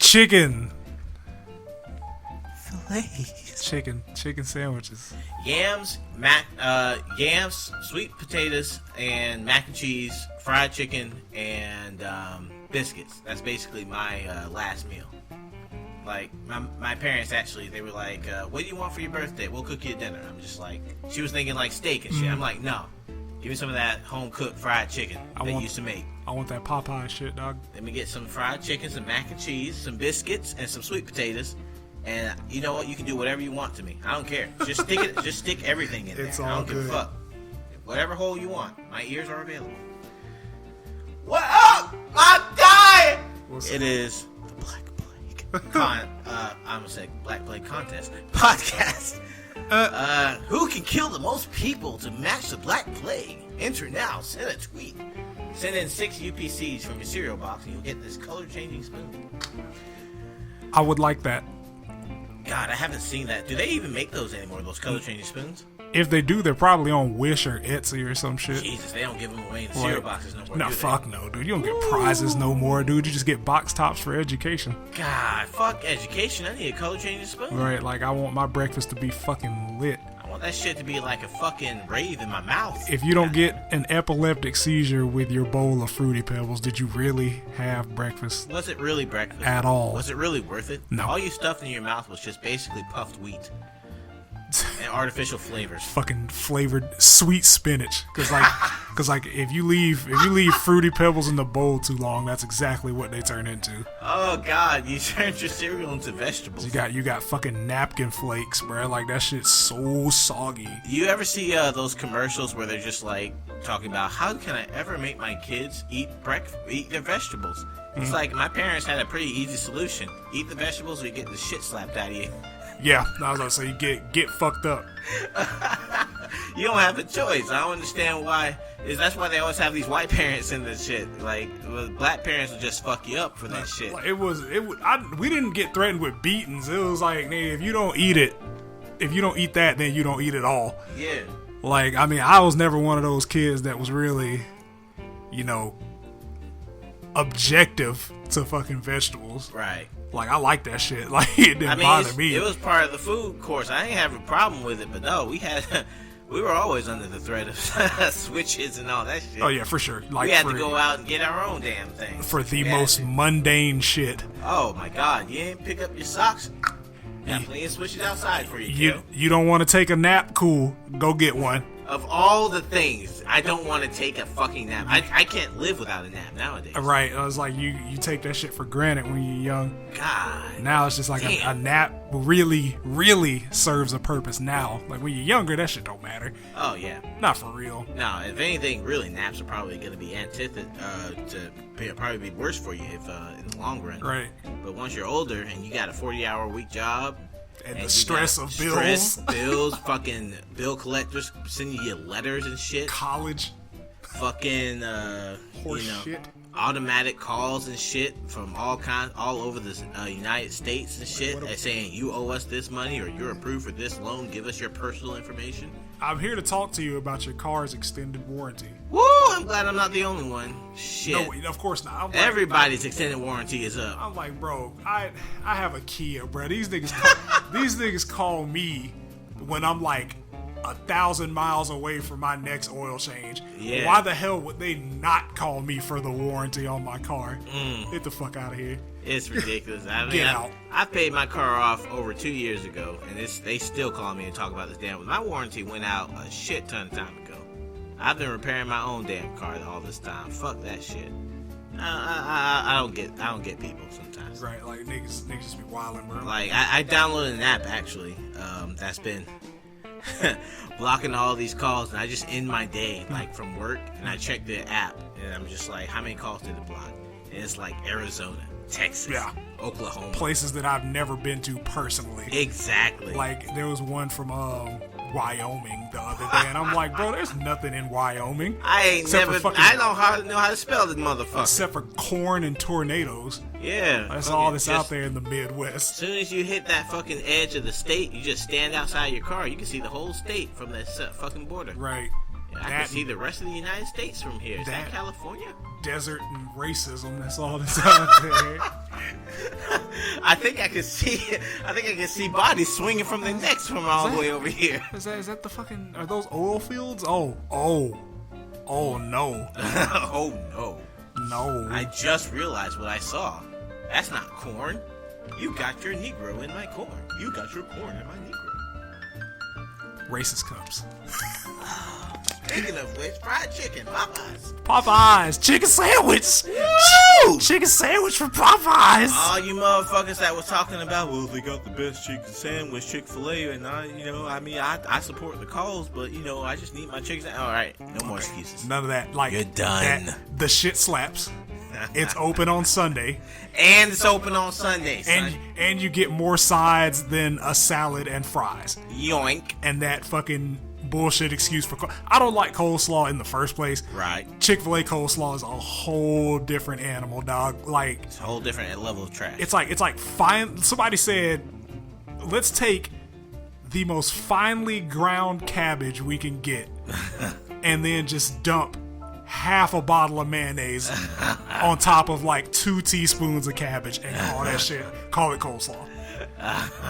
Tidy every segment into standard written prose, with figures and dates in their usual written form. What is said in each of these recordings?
chicken. Fillets. Chicken sandwiches. Yams, sweet potatoes, and mac and cheese, fried chicken, and biscuits. That's basically my last meal. Like, my parents actually, they were like, what do you want for your birthday? We'll cook you a dinner. I'm just like, she was thinking like steak and shit. I'm like, no. Give me some of that home-cooked fried chicken they used to make. I want that Popeye shit, dog. Let me get some fried chicken, some mac and cheese, some biscuits, and some sweet potatoes. And you know what? You can do whatever you want to me. I don't care. Just stick it. Just stick everything in there. I don't give a fuck. Whatever hole you want. My ears are available. What up? I'm dying. It is the Black Plague. I'm gonna say Black Plague contest podcast. Who can kill the most people to match the Black Plague? Enter now. Send a tweet. Send in 6 UPCs from your cereal box, and you'll get this color-changing spoon. I would like that. God, I haven't seen that. Do they even make those anymore, those color-changing spoons? If they do, they're probably on Wish or Etsy or some shit. Jesus, they don't give them away in the cereal boxes no more, No, fuck no, dude. You don't get prizes no more, dude. You just get box tops for education. God, fuck education. I need a color-changing spoon. Right, like I want my breakfast to be fucking lit. I want that shit to be like a fucking rave in my mouth. If you don't get an epileptic seizure with your bowl of Fruity Pebbles, did you really have breakfast? Was it really breakfast? At all. Was it really worth it? No. All you stuffed in your mouth was just basically puffed wheat. And artificial flavors. Fucking flavored sweet spinach. Cause like if you leave Fruity Pebbles in the bowl too long, that's exactly what they turn into. Oh God, you turned your cereal into vegetables. You got fucking napkin flakes, bro. Like that shit's so soggy. You ever see those commercials where they're just like talking about how can I ever make my kids eat their vegetables? It's like my parents had a pretty easy solution. Eat the vegetables or you get the shit slapped out of you. Yeah, I was gonna say you get fucked up. You don't have a choice. I don't understand why. That's why they always have these white parents in this shit. Like black parents will just fuck you up for that shit. We didn't get threatened with beatings. It was like, hey, if you don't eat that, then you don't eat it all. Yeah. Like, I mean, I was never one of those kids that was really, objective to fucking vegetables. Right. Like, I like that shit. Like, it didn't bother me. It was part of the food course. I didn't have a problem with it, but no, we were always under the threat of switches and all that shit. Oh, yeah, for sure. Like, we had to go out and get our own damn thing. For the most mundane shit. Oh, my God. You didn't pick up your socks? Got plenty of switches outside for you, You don't want to take a nap? Cool. Go get one. Of all the things, I don't want to take a fucking nap. I can't live without a nap nowadays. Right. I was like, you take that shit for granted when you're young. God. Now it's just like a nap really, really serves a purpose now. Like when you're younger, that shit don't matter. Oh, yeah. Not for real. No, if anything, really, naps are probably going to be probably be worse for you if in the long run. Right. But once you're older and you got a 40-hour week job, and the stress of bills. Fucking bill collectors sending you letters and shit. College. Fucking, shit. Automatic calls and shit from all over the United States and shit. They're saying you owe us this money or you're approved for this loan. Give us your personal information. I'm here to talk to you about your car's extended warranty. Woo! I'm glad I'm not the only one. Shit. No, of course not. Everybody's extended warranty is up. I'm like, bro, I have a Kia, bro. These niggas call me when I'm like 1,000 miles away from my next oil change. Yeah. Why the hell would they not call me for the warranty on my car? Get the fuck out of here. It's ridiculous. I mean, Get out. I paid my car off over 2 years ago, and they still call me and talk about this damn. My warranty went out a shit ton of time ago. I've been repairing my own damn car all this time. Fuck that shit. I don't get people sometimes. Right, like niggas just be wilding, bro. Like I downloaded an app actually, that's been blocking all these calls, and I just end my day like from work, and I check the app, and I'm just like, how many calls did it block? And it's like Arizona, Texas, Oklahoma, places that I've never been to personally. Exactly. Like there was one from Wyoming the other day, and I'm like, bro, there's nothing in Wyoming. I don't know how to spell this motherfucker. Except for corn and tornadoes. Yeah. That's all that's out there in the Midwest. As soon as you hit that fucking edge of the state, you just stand outside your car. You can see the whole state from that fucking border. Right. I can see the rest of the United States from here. Is that California? Desert and racism, that's all that's out there. can see bodies swinging from their necks from all the way over here. Is that the fucking? Are those oil fields? Oh no. Oh no. No. I just realized what I saw. That's not corn. You got your Negro in my corn. You got your corn in my Negro. Racist cups. Speaking of which, fried chicken, Popeyes. Popeyes, chicken sandwich. Woo! Chicken sandwich from Popeyes. All you motherfuckers that was talking about, well, they got the best chicken sandwich, Chick-fil-A, and I support the cause, but I just need my chicken sandwich. All right, no more excuses. None of that. Like, you're done. The shit slaps. It's open on Sunday. And it's open on Sunday, son. And you get more sides than a salad and fries. Yoink. And that fucking bullshit excuse for I don't like coleslaw in the first place. Right. Chick-fil-A coleslaw is a whole different animal, dog. Like, it's a whole different level of trash. It's like fine. Somebody said, let's take the most finely ground cabbage we can get, and then just dump half a bottle of mayonnaise on top of like 2 teaspoons of cabbage and call it coleslaw.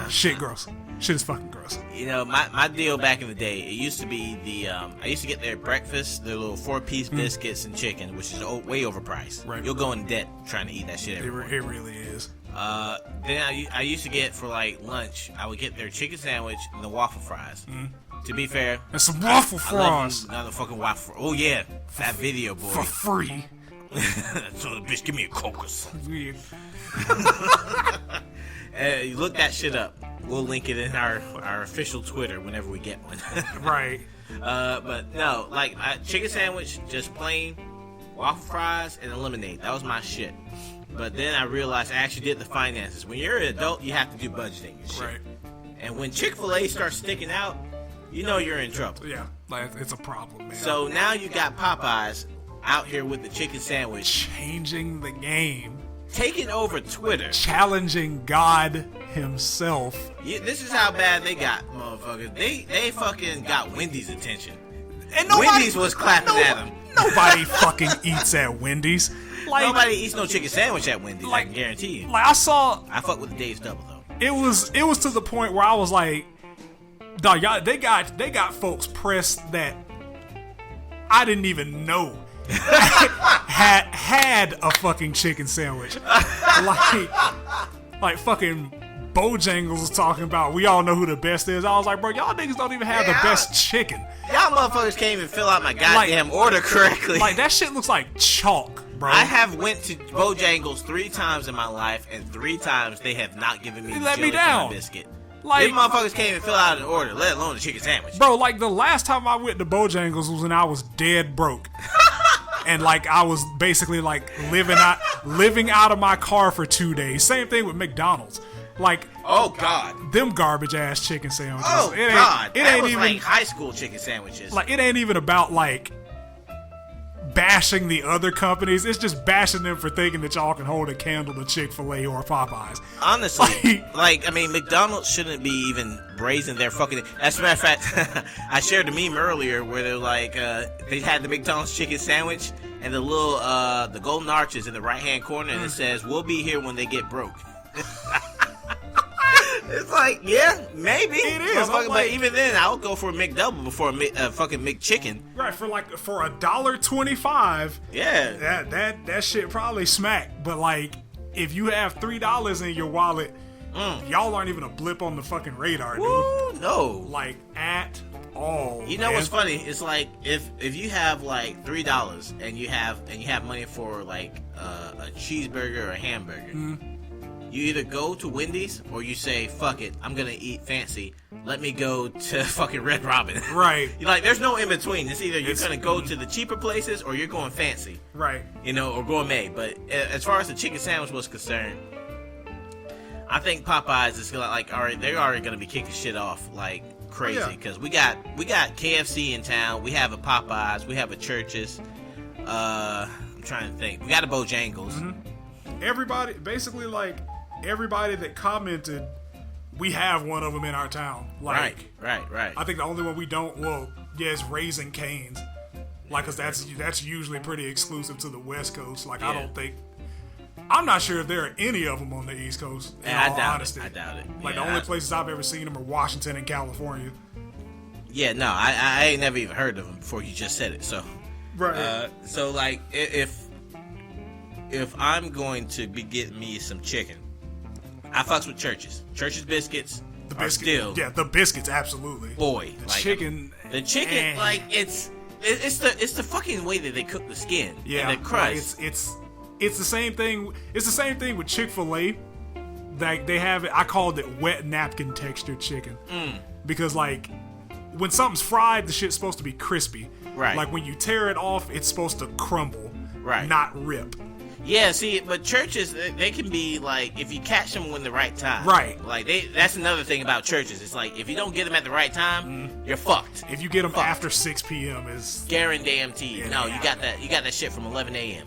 Shit gross. Shit is fucking gross. My deal back in the day, it used to be I used to get their breakfast, their little 4-piece biscuits and chicken, which is way overpriced. Right. You'll go in debt trying to eat that shit every morning. It really is. Then I used to get for like lunch, I would get their chicken sandwich and the waffle fries. To be fair, and some waffle fries. Another fucking waffle. Oh yeah, that video boy for free. So the bitch, give me a Coke or something. You look that shit up. We'll link it in our official Twitter whenever we get one. Right. But no, like chicken sandwich, just plain waffle fries and a lemonade. That was my shit. But then I realized I actually did the finances. When you're an adult, you have to do budgeting and shit. Right. And when Chick-fil-A starts sticking out, you're in trouble. Yeah, like it's a problem, man. So now you got Popeyes out here with the chicken sandwich. Changing the game. Taking over Twitter. Challenging God himself. Yeah, this is how bad they got, motherfuckers. They fucking got Wendy's attention. And Wendy's was clapping at them. Nobody fucking eats at Wendy's. Like, nobody eats no chicken sandwich at Wendy's, I can guarantee you. Like I fuck with the Dave's Double, though. It was to the point where I was like, dog, y'all, they got folks pressed that I didn't even know had a fucking chicken sandwich. like fucking Bojangles was talking about, we all know who the best is. I was like, bro, y'all niggas don't even have the best chicken. Y'all motherfuckers can't even fill out my goddamn order correctly. Like, that shit looks like chalk, bro. I have went to Bojangles 3 times in my life, and 3 times they have not given me let me down. Biscuit. Like, these motherfuckers can't even fill out an order, let alone a chicken sandwich. Bro, like, the last time I went to Bojangles was when I was dead broke. And like I was basically like living out of my car for 2 days. Same thing with McDonald's. Like, oh god, them garbage ass chicken sandwiches. Oh god, it ain't even like high school chicken sandwiches. Like, it ain't even about like bashing the other companies. It's just bashing them for thinking that y'all can hold a candle to Chick-fil-A or Popeyes. Honestly, like I mean, McDonald's shouldn't be even brazen their fucking. As a matter of fact, I shared a meme earlier where they're like, they had the McDonald's chicken sandwich and the little the golden arches in the right hand corner, and it says, "We'll be here when they get broke." It's like, yeah, maybe it is. But even then, I would go for a McDouble before a fucking McChicken. Right, for $1.25. Yeah, that shit probably smack. But like, if you have $3 in your wallet, y'all aren't even a blip on the fucking radar, dude. Woo, no, like at all. You know what's funny? It's like if you have like $3 and you have money for like a cheeseburger or a hamburger. You either go to Wendy's or you say, fuck it, I'm gonna eat fancy. Let me go to fucking Red Robin. Right. Like, there's no in between. It's either you're gonna go to the cheaper places or you're going fancy. Right. Or gourmet. But as far as the chicken sandwich was concerned, I think Popeyes is like, alright, they're already gonna be kicking shit off like crazy. Because we got KFC in town, we have a Popeyes, we have a Church's. I'm trying to think. We got a Bojangles. Mm-hmm. Everybody, basically like, everybody that commented, we have one of them in our town. Like, right. I think the only one we don't, is Raising Cane's. Like, cause that's usually pretty exclusive to the West Coast. Like, I don't think I'm not sure if there are any of them on the East Coast. I doubt it. Like the only places I've ever seen them are Washington and California. Yeah, no, I ain't never even heard of them before you just said it. So, right. So like, if I'm going to be getting me some chicken, I fucks with Church's. Church's biscuits. The biscuits, the biscuits, absolutely. Boy, the chicken, like it's the fucking way that they cook the skin. Yeah, and the crust. It's the same thing. It's the same thing with Chick-fil-A. Like they have it. I called it wet napkin textured chicken because like when something's fried, the shit's supposed to be crispy. Right. Like when you tear it off, it's supposed to crumble. Right. Not rip. Yeah, see, but Church's, they can be like, if you catch them in the right time. Right. Like, that's another thing about Church's. It's like, if you don't get them at the right time, you're fucked. If you get them after 6 p.m. is... Guaranteed. Yeah, no, you got that shit from 11 a.m.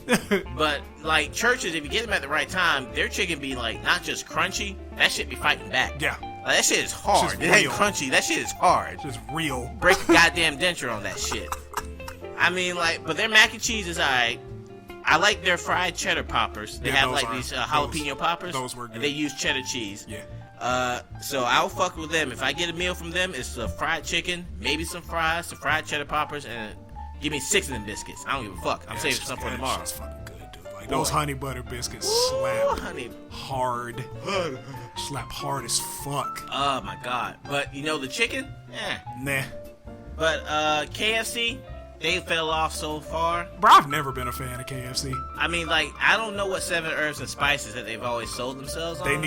But, like, Church's, if you get them at the right time, their chicken be, like, not just crunchy, that shit be fighting back. Yeah. Like, that shit is hard. It ain't crunchy. That shit is hard. It's just real. Break a goddamn denture on that shit. I mean, like, but their mac and cheese is alright. I like their fried cheddar poppers. They have like these jalapeno poppers. Those were good. And they use cheddar cheese. Yeah. So I'll fuck with them. If I get a meal from them, it's a fried chicken, maybe some fries, some fried cheddar poppers, and give me 6 of them biscuits. I don't give a fuck. I'm saving some for tomorrow. That's fucking good, dude. Like those honey butter biscuits slap hard. Slap hard as fuck. Oh my god. But you know the chicken? Nah. But KFC, they fell off so far. Bro, I've never been a fan of KFC. I mean, like, I don't know what 7 herbs and spices that they've always sold themselves on. They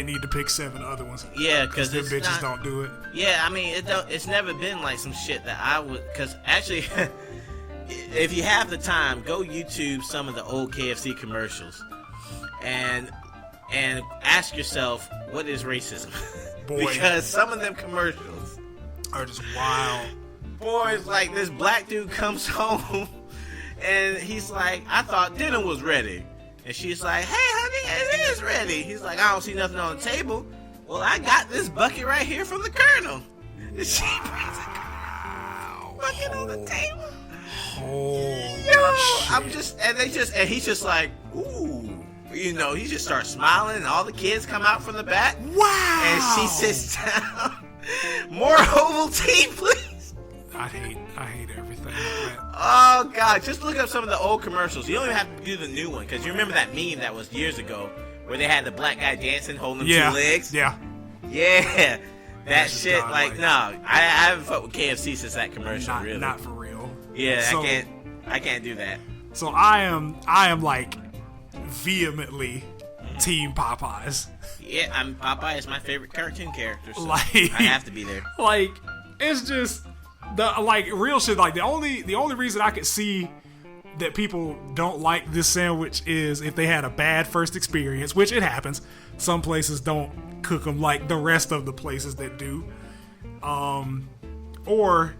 need to pick 7 other ones. Yeah, because the bitches don't do it. Yeah, I mean, it's never been like some shit that I would. Because actually, if you have the time, go YouTube some of the old KFC commercials, and ask yourself, what is racism? Boy, because some of them commercials are just wild. Boys, like, this black dude comes home and he's like, I thought dinner was ready. And she's like, hey, honey, it is ready. He's like, I don't see nothing on the table. Well, I got this bucket right here from the Colonel. And she brings a bucket on the table. And he's just like, ooh. You know, he just starts smiling and all the kids come out from the back. Wow. And she sits down. More Ovaltine, please. I hate everything like that. Oh god, just look up some of the old commercials. You don't even have to do the new one, because you remember that meme that was years ago where they had the black guy dancing holding 2 legs? Yeah. That shit, like, no, I haven't fucked with KFC since that commercial. Really, not for real. Yeah, so, I can't do that. So I am like vehemently Team Popeyes. Yeah, Popeye is my favorite cartoon character, so like, I have to be there. Like, it's just real shit. Like the only reason I could see that people don't like this sandwich is if they had a bad first experience, which it happens. Some places don't cook them like the rest of the places that do, or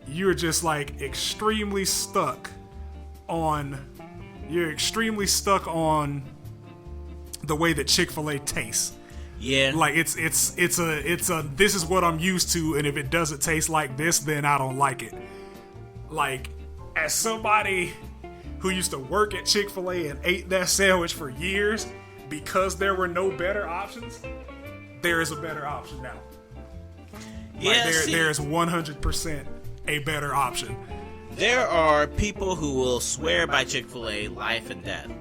you're just like extremely stuck on the way that Chick-fil-A tastes. Yeah. Like it's a this is what I'm used to, and if it doesn't taste like this, then I don't like it. Like, as somebody who used to work at Chick-fil-A and ate that sandwich for years, because there were no better options, there is a better option now. Yeah, like there is 100% a better option. There are people who will swear by Chick-fil-A life and death.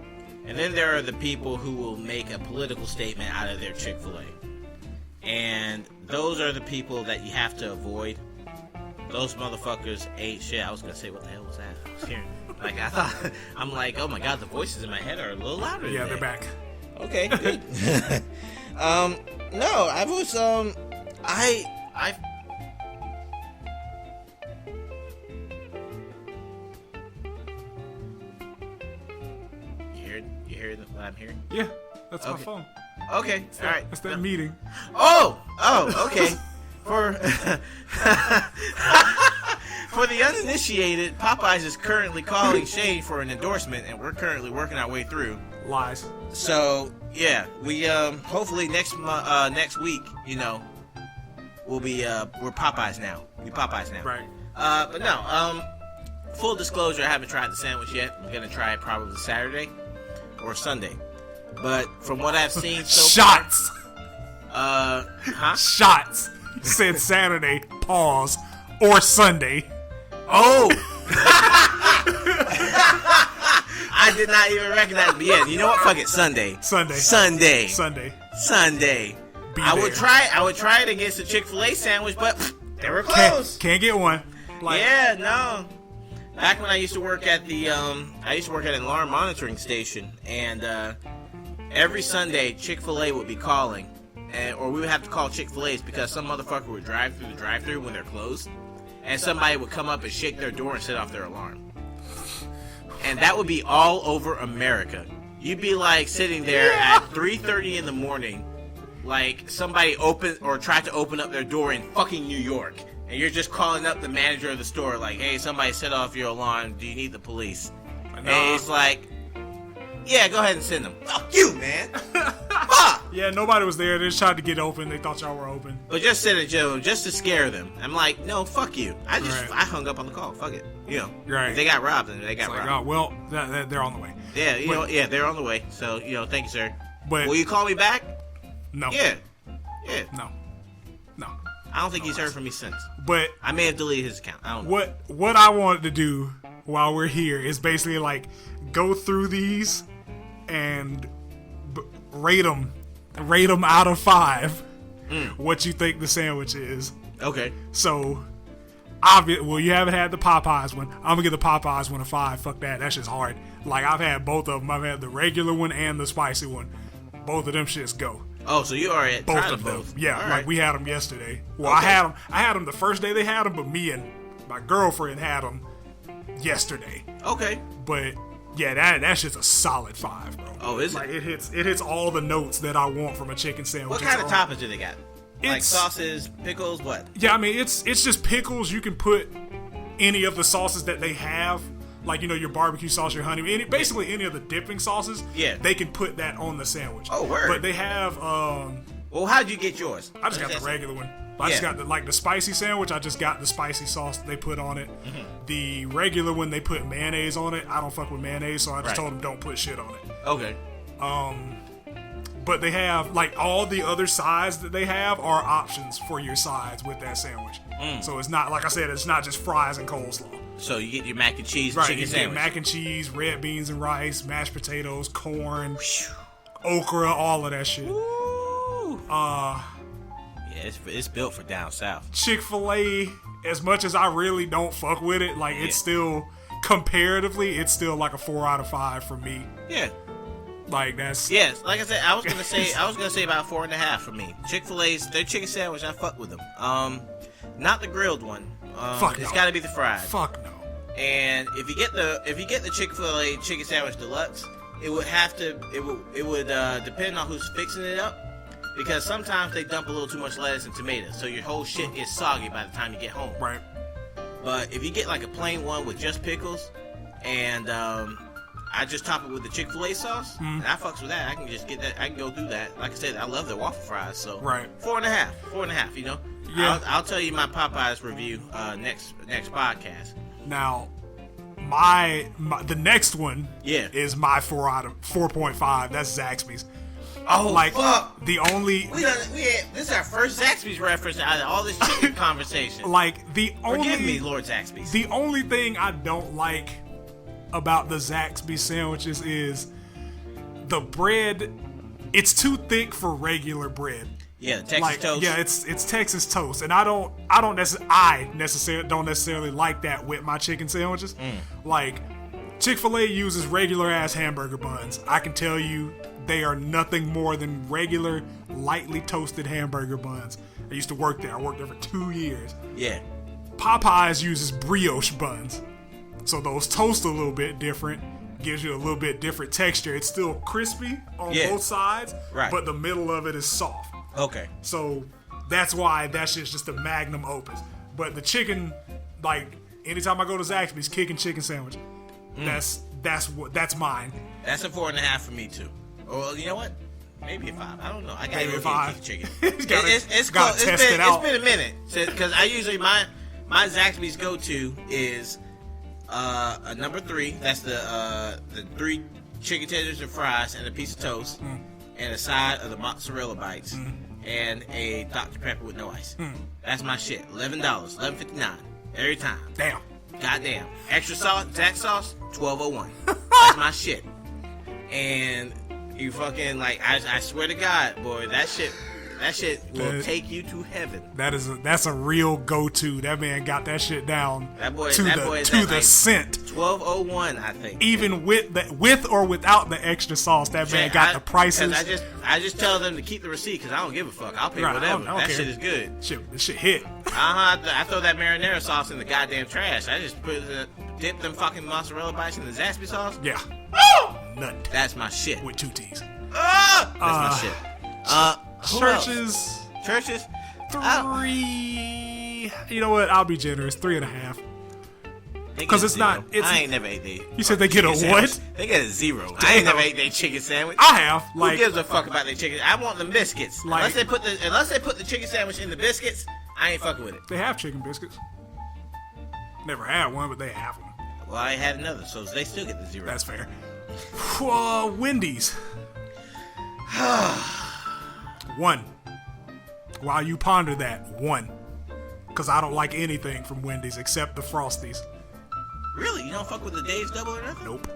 And then there are the people who will make a political statement out of their Chick-fil-A. And those are the people that you have to avoid. Those motherfuckers ain't shit. I was going to say, what the hell was that? I was hearing. Like, I thought, I'm like, oh my god, the voices in my head are a little louder Yeah, today. they're back. Okay, good. No, I was, You hear what I'm hearing? Yeah, that's my phone. Okay, all right. That's that meeting. Oh, okay. For the uninitiated, Popeyes is currently calling Shane for an endorsement, and we're currently working our way through. Lies. So yeah, we hopefully next week, you know, we'll be we're Popeyes now. We Popeyes now. Right. But no. Full disclosure, I haven't tried the sandwich yet. I'm gonna try it probably Saturday or Sunday. But from what I've seen so Shots. far, Shots. You said Saturday, pause, or Sunday. Oh. I did not even recognize. But yeah, you know what? Fuck it. Sunday. I would try it against the Chick-fil-A sandwich, but they were closed. Can't get one. Yeah, no. Back when I used to work at an alarm monitoring station, and every Sunday Chick-fil-A would be calling, or we would have to call Chick-fil-A's because some motherfucker would drive through the drive-thru when they're closed, and somebody would come up and shake their door and set off their alarm. And that would be all over America. You'd be like sitting there at 3:30 in the morning, like somebody tried to open up their door in fucking New York, and you're just calling up the manager of the store like, hey, somebody set off your alarm, do you need the police? And he's like, yeah, go ahead and send them. Fuck you, man. Fuck. Yeah, nobody was there. They just tried to get open. They thought y'all were open. But just send it, Joe, just to scare them. I'm like, no, fuck you. I hung up on the call. Fuck it. You know, if they got robbed, then they got robbed. Oh, well, they're on the way. Yeah, they're on the way. So, thank you, sir. But will you call me back? No. Yeah. No. I don't think he's heard from me since. But I may have deleted his account. I don't know. What I wanted to do while we're here is basically like go through these and rate them out of 5. What you think the sandwich is. Okay. So, you haven't had the Popeyes one. I'm gonna give the Popeyes one a 5. Fuck that. That's just hard. Like, I've had both of them. I've had the regular one and the spicy one. Both of them shits go. Oh, so you already both tried of them. Both. Yeah, right. Like we had them yesterday. Well, okay. I had them the first day they had them, but me and my girlfriend had them yesterday. Okay. But yeah, that's just a solid 5, bro. Oh, is it? Like it hits all the notes that I want from a chicken sandwich. What kind of toppings do they got? Like sauces, pickles, what? Yeah, I mean it's just pickles. You can put any of the sauces that they have, like your barbecue sauce, your honey, basically any of the dipping sauces. Yeah, they can put that on the sandwich. Oh, word. But they have. Well, how'd you get yours? I just got the regular one. I just got the spicy sandwich. I just got the spicy sauce they put on it. Mm-hmm. The regular one they put mayonnaise on it. I don't fuck with mayonnaise, so I just told them don't put shit on it. Okay. But they have like all the other sides that they have are options for your sides with that sandwich. So it's not, like I said, it's not just fries and coleslaw. So you get your mac and cheese, right? Chicken You sandwich. Get mac and cheese, red beans and rice, mashed potatoes, corn, okra, all of that shit. Woo. Yeah, it's built for down south. Chick-fil-A, as much as I really don't fuck with it, like it's still comparatively, it's still like a 4 out of 5 for me. Yeah. Like that's like I said, I was gonna say about 4.5 for me. Chick-fil-A's their chicken sandwich, I fuck with them. Not the grilled one. It's got to be the fried. Fuck no. And if you get the Chick-fil-A chicken sandwich deluxe, it would depend on who's fixing it up, because sometimes they dump a little too much lettuce and tomatoes, so your whole shit gets soggy by the time you get home. Right. But if you get like a plain one with just pickles, and I just top it with the Chick-fil-A sauce, and I fucks with that. I can just get that. I can go through that. Like I said, I love their waffle fries. So 4.5. Yeah. I'll tell you my Popeyes review next podcast. Now, the next one is my 4 out of 4.5. That's Zaxby's. Oh, like fuck. The only this is our first Zaxby's reference out of all this chicken conversation. Like forgive me, Lord Zaxby's. The only thing I don't like about the Zaxby's sandwiches is the bread. It's too thick for regular bread. Yeah, Texas toast. Yeah, it's Texas toast, and I don't necessarily like that with my chicken sandwiches. Like Chick-fil-A uses regular ass hamburger buns. I can tell you they are nothing more than regular, lightly toasted hamburger buns. I used to work there. I worked there for 2 years. Yeah. Popeyes uses brioche buns, so those toast a little bit different. Gives you a little bit different texture. It's still crispy on both sides, but the middle of it is soft. Okay. So that's why that shit's just a magnum opus. But the chicken, like anytime I go to Zaxby's, chicken sandwich. That's mine. That's a 4.5 for me too. Well, you know what? Maybe a 5. I don't know. I gotta go get 5 chicken. It's been a minute because I usually my Zaxby's go to is a number 3. That's the 3 chicken tenders and fries and a piece of toast and a side of the mozzarella bites and a Dr. Pepper with no ice. That's my shit. $11, $11.59 every time. Damn. Goddamn. Extra sauce, Zack sauce, $12.01. That's my shit. And you fucking like, I swear to God, boy, that shit will take you to heaven. That's a real go-to. That man got that shit down to the like cent. $12.01, I think. Even with or without the extra sauce, that man got the prices. I just tell them to keep the receipt because I don't give a fuck. I'll pay whatever. That shit is good. This shit hit. I throw that marinara sauce in the goddamn trash. I just dip them fucking mozzarella bites in the Zaxby sauce. Yeah. Nut. That's my shit. With 2 T's. That's my shit. Churches. 3. You know what? I'll be generous. 3.5. Because it's not. I ain't never ate they. You said they get a what? They get a 0. Damn. I ain't never ate their chicken sandwich. I have. Who gives a fuck about their chicken? I want them biscuits. Unless they put the chicken sandwich in the biscuits, I ain't fucking with it. They have chicken biscuits. Never had one, but they have them. Well, I had another, so they still get the 0. That's fair. Wendy's. 1. While you ponder that, 1. Because I don't like anything from Wendy's except the Frosties. Really? You don't fuck with the Dave's Double or nothing? Nope.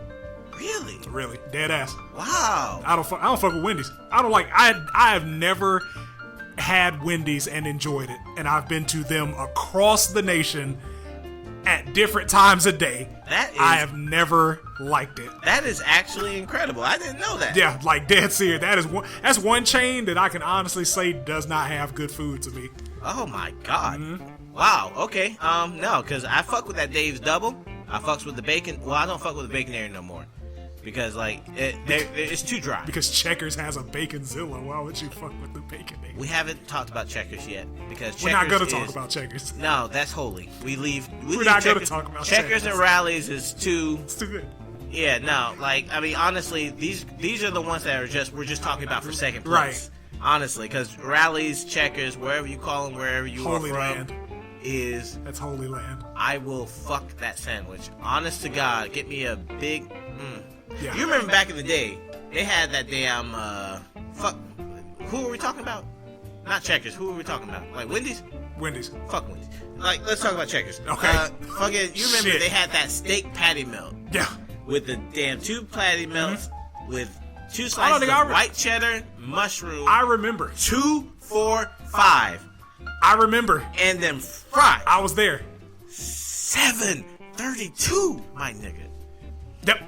Really? Dead ass. Wow. I don't fuck with Wendy's. I don't like. I have never had Wendy's and enjoyed it, and I've been to them across the nation at different times a day. I have never liked it. That is actually incredible. I didn't know that. Yeah, like dead serious. That's one chain that I can honestly say does not have good food to me. Oh my God. Mm-hmm. Wow. Okay. No, because I fuck with that Dave's Double. I fucks with the bacon. Well, I don't fuck with the bacon area no more. Because, like, it's too dry. Because Checkers has a Baconzilla. Why would you fuck with the bacon area? We haven't talked about Checkers yet. Because Checkers we're not going to talk about Checkers. No, that's holy. We're not going to talk about Checkers and Rallies is too... It's too good. Yeah, no. Like, I mean, honestly, these are the ones that we're just talking about for second place. Right. Honestly, because Rallies, Checkers, wherever you call them, wherever you Holy are from... Land. That's Holy Land. I will fuck that sandwich. Honest to God, get me a big. Yeah. You remember back in the day, they had that damn fuck. Who were we talking about? Not Checkers. Who were we talking about? Like Wendy's. Fuck Wendy's. Like, let's talk about Checkers. Okay. Fucking. You remember they had that steak patty melt? Yeah. With the damn 2 patty melts with 2 slices of white cheddar, mushroom. I remember. 2, 4, 5. I remember. And then fries. I was there. $7.32, my nigga. Yep.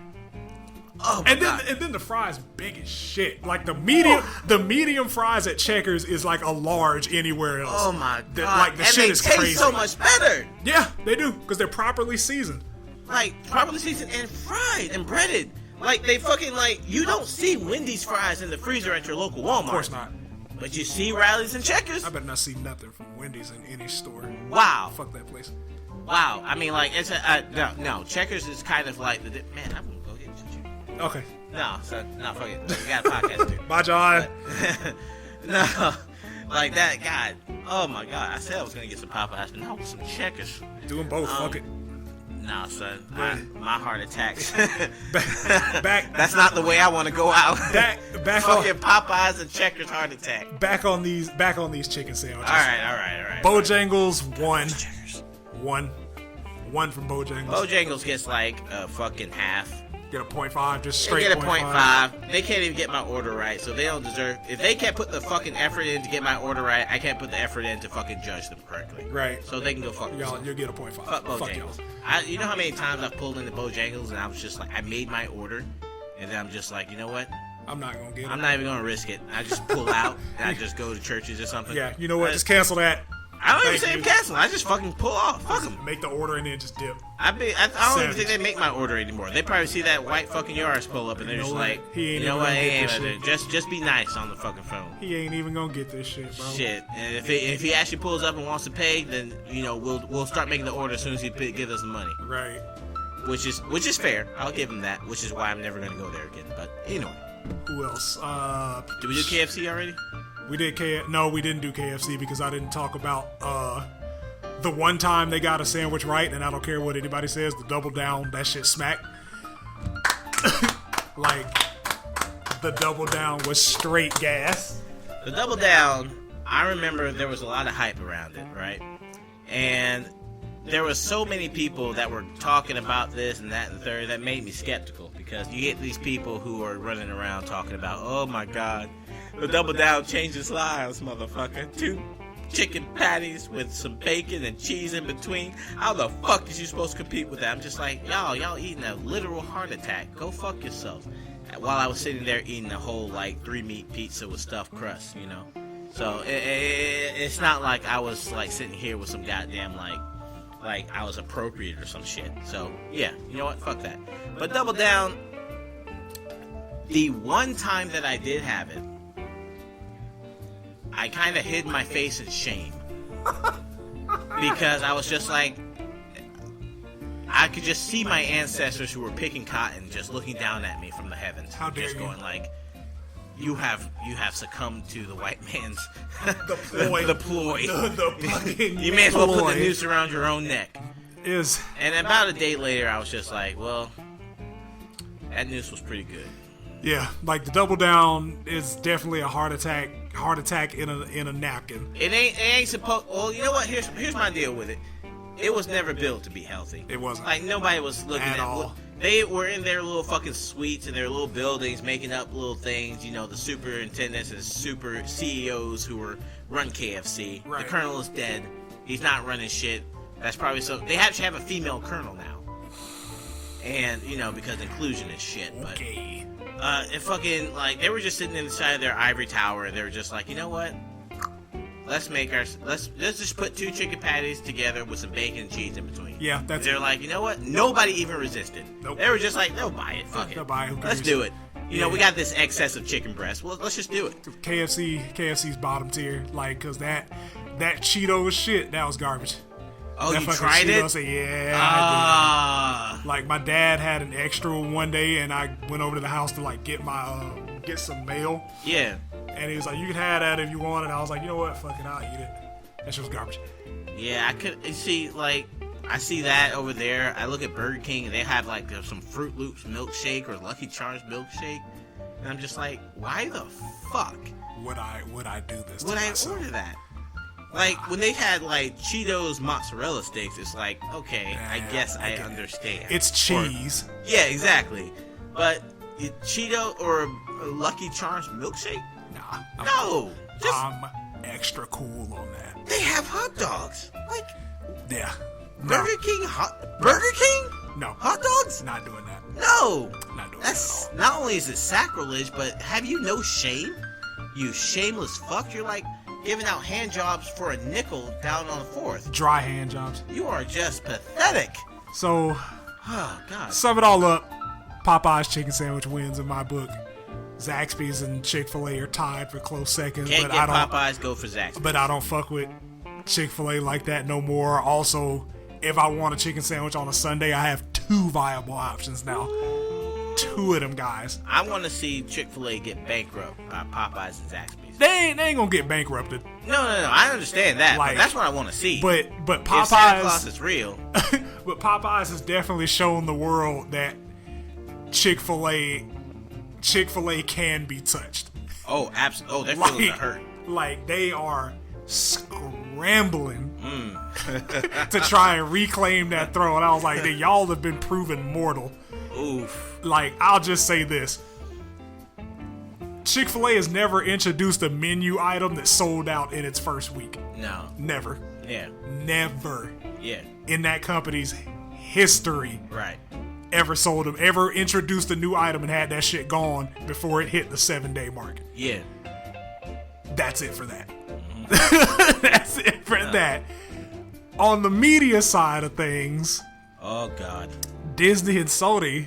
Oh my God. And then the fries big as shit. Like the medium fries at Checkers is like a large anywhere else. Oh my God. Like the shit is crazy. They taste so much better. Yeah, they do because they're properly seasoned. Like properly seasoned and fried and breaded. Like they fucking you don't see Wendy's fries in the freezer at your local Walmart. Of course not. But you see Rallies and Checkers. I better not see nothing from Wendy's in any store. Wow. Fuck that place. Wow. I mean, like, it's no. Checkers is kind of like man, I'm gonna go get you. Okay. No, so, no, fuck it. We got a podcast too. Bye, John. No, like that. God. Oh my God. I said I was gonna get some Popeyes, but no, some Checkers. Doing both. Fuck it. No, son. My heart attacks. back. That's not the way I want to go out. Back fucking Popeyes and Checkers heart attack. Back on these chicken sandwiches. All right. Bojangles 1. 1 from Bojangles. Bojangles gets like a fucking half. Get a 0.5, just straight. They get a 0.5. They can't even get my order right, so they don't deserve. If they can't put the fucking effort in to get my order right, I can't put the effort in to fucking judge them correctly. Right. So they can go fuck themselves. You'll get a 0.5. Fuck Bojangles. You know how many times I've pulled into Bojangles and I was just like, I made my order, and then I'm just like, you know what? I'm not gonna get it. I'm not even gonna risk it. I just pull out and I just go to churches or something. Yeah. You know what? Just cancel that. I don't even say cancel. I just fucking pull off. Fuck them. Make the order and then just dip. I don't even think they make my order anymore. They probably see that white fucking Yaris pull up and they're just like, you know what? Just be nice on the fucking phone. He ain't even gonna get this shit, bro. Shit. And if he actually pulls up and wants to pay, then we'll start making the order as soon as he gives us the money. Right. Which is fair. I'll give him that. Which is why I'm never gonna go there again. But anyway. Who else? Did we do KFC already? We did No, we didn't do KFC because I didn't talk about the one time they got a sandwich right, and I don't care what anybody says, the double down, that shit smack. Like, the Double Down was straight gas. The Double Down, I remember there was a lot of hype around it, right? And there was so many people that were talking about this and that and the third that made me skeptical, because you get these people who are running around talking about, oh my God, the Double Down changes lives, motherfucker. 2 chicken patties with some bacon and cheese in between. How the fuck is you supposed to compete with that? I'm just like, y'all eating a literal heart attack. Go fuck yourself. While I was sitting there eating a whole, like, 3-meat pizza with stuffed crust, you know? So, it's not like I was, like, sitting here with some goddamn, like I was appropriate or some shit. So, yeah, you know what? Fuck that. But Double Down, the one time that I did have it, I kind of hid my face in shame. Because I was just like, I could just see my ancestors who were picking cotton just looking down at me from the heavens. How dare just you? Going like, you have succumbed to the white man's The ploy. the ploy. The fucking You may as well put ploy the noose around your own neck. is... And about a day later, I was just like, well, that noose was pretty good. Yeah, like, the Double Down is definitely a heart attack in a napkin. It ain't supposed. Well, you know what? Here's my deal with it. It was never built to be healthy. It wasn't. Like, nobody was looking At all. They were in their little fucking suites and their little buildings making up little things. You know, the superintendents and super CEOs who run KFC. Right. The colonel is dead. He's not running shit. That's probably so. They actually have a female colonel now. And, you know, because inclusion is shit. But, Okay. it fucking, like, they were just sitting inside their ivory tower and they were just like, you know what? Let's just put 2 chicken patties together with some bacon and cheese in between. Yeah, that's They're like, you know what? Nobody even resisted. Nope. They were just like, they'll buy it. Fuck it. They'll buy it. Who Let's cares? do it. You know, Yeah. we got this excess of chicken breast. Well, let's just do it. KFC's bottom tier, like, cause that Cheetos shit, that was garbage. Oh, That you fucking tried it? Cheetos, yeah, I Ah. did. Like, my dad had an extra one day, and I went over to the house to, like, get some mail, Yeah. and he was like, you can have that if you want it. I was like, you know what, fuck it, I'll eat it. That shit was garbage. Yeah, I could see, like, I see that over there. I look at Burger King and they have like some Fruit Loops milkshake or Lucky Charms milkshake, and I'm just like, why the fuck Would I do this? would to I myself? order that? Like, when they had like Cheetos mozzarella sticks, it's like, okay, I guess I understand. It's cheese. Yeah, exactly. But Cheeto or Lucky Charms milkshake? Nah. No. Just I'm extra cool on that. they have hot dogs. Like Yeah. No. Burger King Burger King? No. Hot dogs? Not doing that. No. Not doing That's that not only is it sacrilege, but have you no shame? You shameless fuck. You're like giving out hand jobs for a nickel down on the 4th. Dry hand jobs. You are just pathetic. So, Oh God. sum it all up, Popeye's chicken sandwich wins in my book. Zaxby's and Chick-fil-A are tied for close seconds, Can't but get I don't. Popeyes, go for Zaxby's. But I don't fuck with Chick-fil-A like that no more. Also, if I want a chicken sandwich on a Sunday, I have 2 viable options now. 2 of them guys. I want to see Chick-fil-A get bankrupt by Popeyes and Zaxby's. They ain't gonna get bankrupted. No. I understand that, Like, but that's what I want to see. But if Santa Claus Popeyes, is real, but Popeyes has definitely shown the world that Chick-fil-A can be touched. oh, absolutely. Oh, they're feeling the hurt. Like, they are scrambling to try and reclaim that throne. I was like, y'all have been proven mortal. Oof. Like, I'll just say this. Chick-fil-A has never introduced a menu item that sold out in its first week. No. Never. Yeah. Never Yeah. in that company's history Right. ever introduced a new item and had that shit gone before it hit the 7-day mark. Yeah. That's it for that. That's it for that. On the media side of things, Oh God. Disney and Sony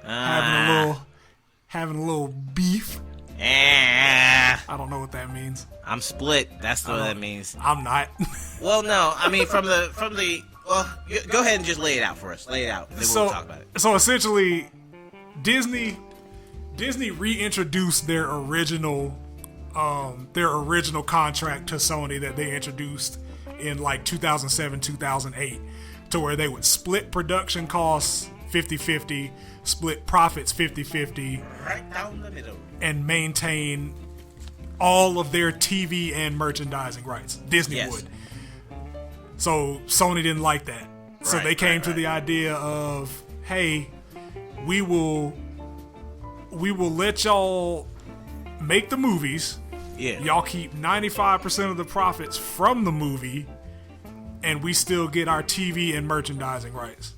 having a little beef. I don't know what that means. I'm split. That's what that means. I'm not. Well, no. I mean, from the. Well, go ahead and just lay it out for us. Lay it out. Then we'll talk about it. So essentially, Disney reintroduced their original contract to Sony that they introduced in like 2007, 2008, to where they would split production costs 50-50, split profits 50-50, Right down the middle. and maintain all of their TV and merchandising rights. Disney would. So Sony didn't like that. So they came to the idea of, hey, we will let y'all make the movies. Yeah. Y'all keep 95% of the profits from the movie, and we still get our TV and merchandising rights.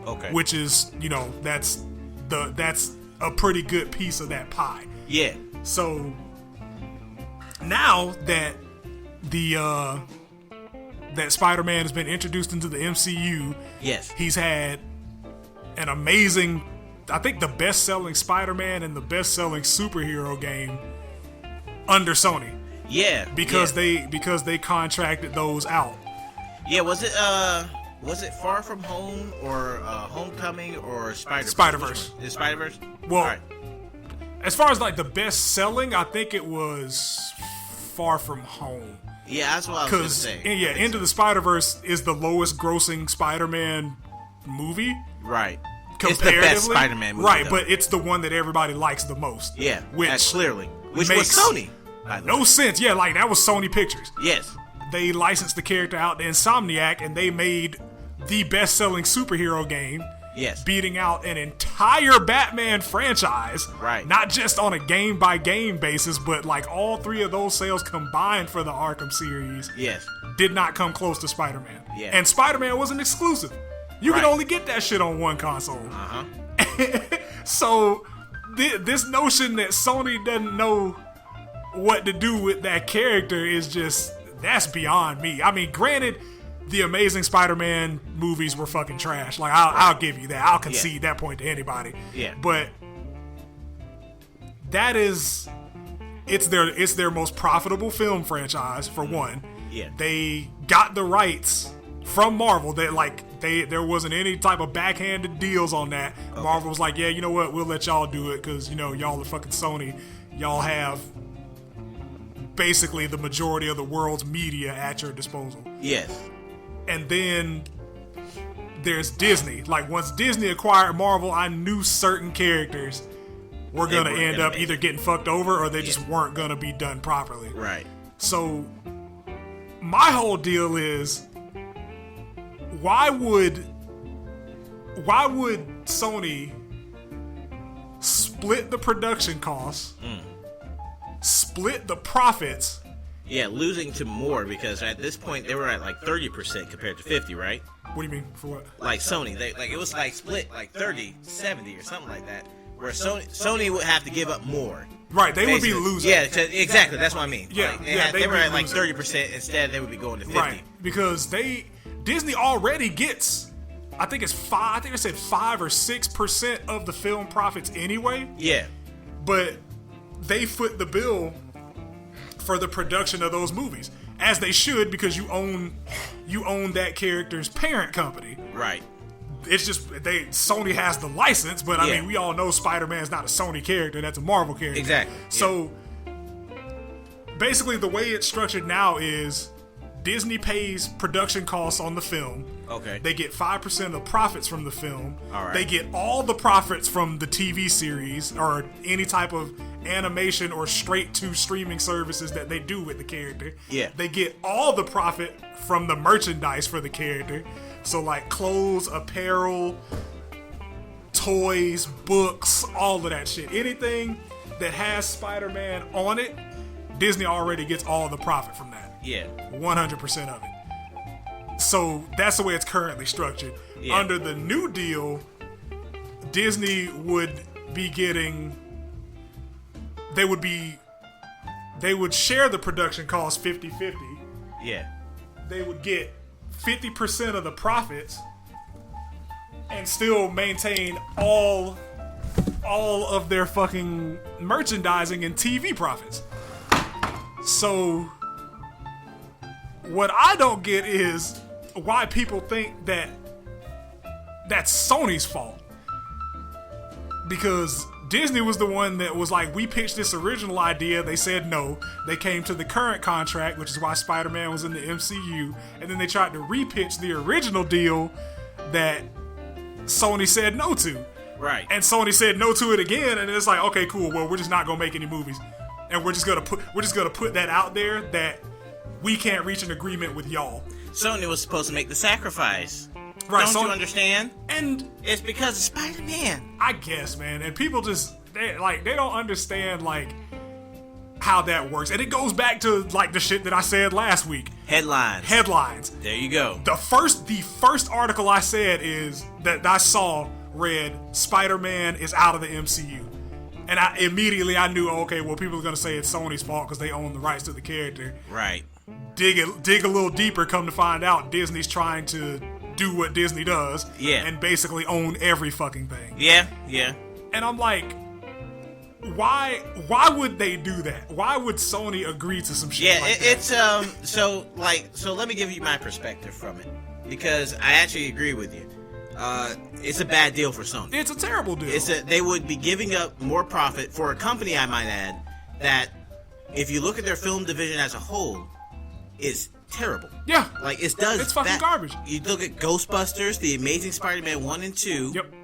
Okay. Which is, that's a pretty good piece of that pie. Yeah. So now that that Spider-Man has been introduced into the MCU, yes, he's had an amazing, I think the best-selling Spider-Man and the best-selling superhero game under Sony. Yeah, because they contracted those out. Yeah, was it Far From Home or Homecoming or Spider-Verse? The Spider-Verse? Well, right. As far as like the best selling, I think it was Far From Home. Yeah, that's what I was going to say. Yeah, Into the Spider-Verse is the lowest grossing Spider-Man movie. Right. Comparatively. It's the best Spider-Man movie. Right, though. but it's the one that everybody likes the most. Yeah, which clearly. Which makes was Sony. No sense. Yeah, like that was Sony Pictures. Yes. They licensed the character out to Insomniac, and they made the best-selling superhero game. Yes. Beating out an entire Batman franchise. Right. Not just on a game-by-game basis, but like all three of those sales combined for the Arkham series. Yes. Did not come close to Spider-Man. Yeah. And Spider-Man wasn't exclusive. You could only get that shit on one console. Uh-huh. So, this notion that Sony doesn't know what to do with that character is just, that's beyond me. I mean, granted, the Amazing Spider-Man movies were fucking trash. Like, I'll give you that. I'll concede that point to anybody. Yeah. But that is, it's their most profitable film franchise, for one. Yeah. They got the rights from Marvel. There wasn't any type of backhanded deals on that. Okay. Marvel was like, yeah, you know what? We'll let y'all do it because, y'all are fucking Sony. Y'all have basically the majority of the world's media at your disposal. Yes. And then there's Disney. Like, once Disney acquired Marvel, I knew certain characters were going to end up either getting fucked over or they just weren't going to be done properly. Right. So, my whole deal is, why would Sony split the production costs, split the profits? Yeah, losing to more because at this point they were at like 30% compared to 50, right? What do you mean? For what? Like Sony, it was like split like 30-70 or something like that. Where Sony would have to give up more. Right, they would be losing. Yeah, exactly. That's what I mean. Yeah, they were at like 30%. Instead, they would be going to 50. Right, because Disney already gets, I think they said 5 or 6% of the film profits anyway. Yeah, but they foot the bill for the production of those movies, as they should, because you own that character's parent company. Right. It's just Sony has the license, but I mean, we all know Spider-Man's not a Sony character; that's a Marvel character. Exactly. So basically, the way it's structured now is Disney pays production costs on the film. Okay. They get 5% of the profits from the film. All right. They get all the profits from the TV series or any type of animation or straight to streaming services that they do with the character. Yeah. They get all the profit from the merchandise for the character. So like clothes, apparel, toys, books, all of that shit. Anything that has Spider-Man on it, Disney already gets all the profit from that. Yeah. 100% of it. So that's the way it's currently structured. Yeah. Under the new deal, Disney would be getting, they would share the production cost 50-50. Yeah. They would get 50% of the profits and still maintain all of their fucking merchandising and TV profits. So what I don't get is why people think that that's Sony's fault. Because Disney was the one that was like, we pitched this original idea. They said no. They came to the current contract, which is why Spider-Man was in the MCU. And then they tried to repitch the original deal that Sony said no to. Right. And Sony said no to it again, and it's like, okay, cool. Well, we're just not gonna make any movies, and we're just gonna put that out there that we can't reach an agreement with y'all. Sony was supposed to make the sacrifice. Right, Don't you understand? And it's because of Spider-Man. I guess, man. And people just they don't understand like how that works. And it goes back to like the shit that I said last week. Headlines. There you go. The first article I said is that I saw read Spider-Man is out of the MCU. And I immediately knew, okay, well, people are going to say it's Sony's fault because they own the rights to the character. Right. Dig a little deeper, come to find out Disney's trying to do what Disney does. Yeah. And basically own every fucking thing. Yeah. And I'm like, why would they do that? Why would Sony agree to some shit like that? It's so let me give you my perspective from it, because I actually agree with you. It's a bad deal for Sony. It's a terrible deal. They would be giving up more profit for a company, I might add, that if you look at their film division as a whole, is terrible. Yeah. Like it's fucking garbage. You look at Ghostbusters, The Amazing Spider-Man 1 and 2. Yep.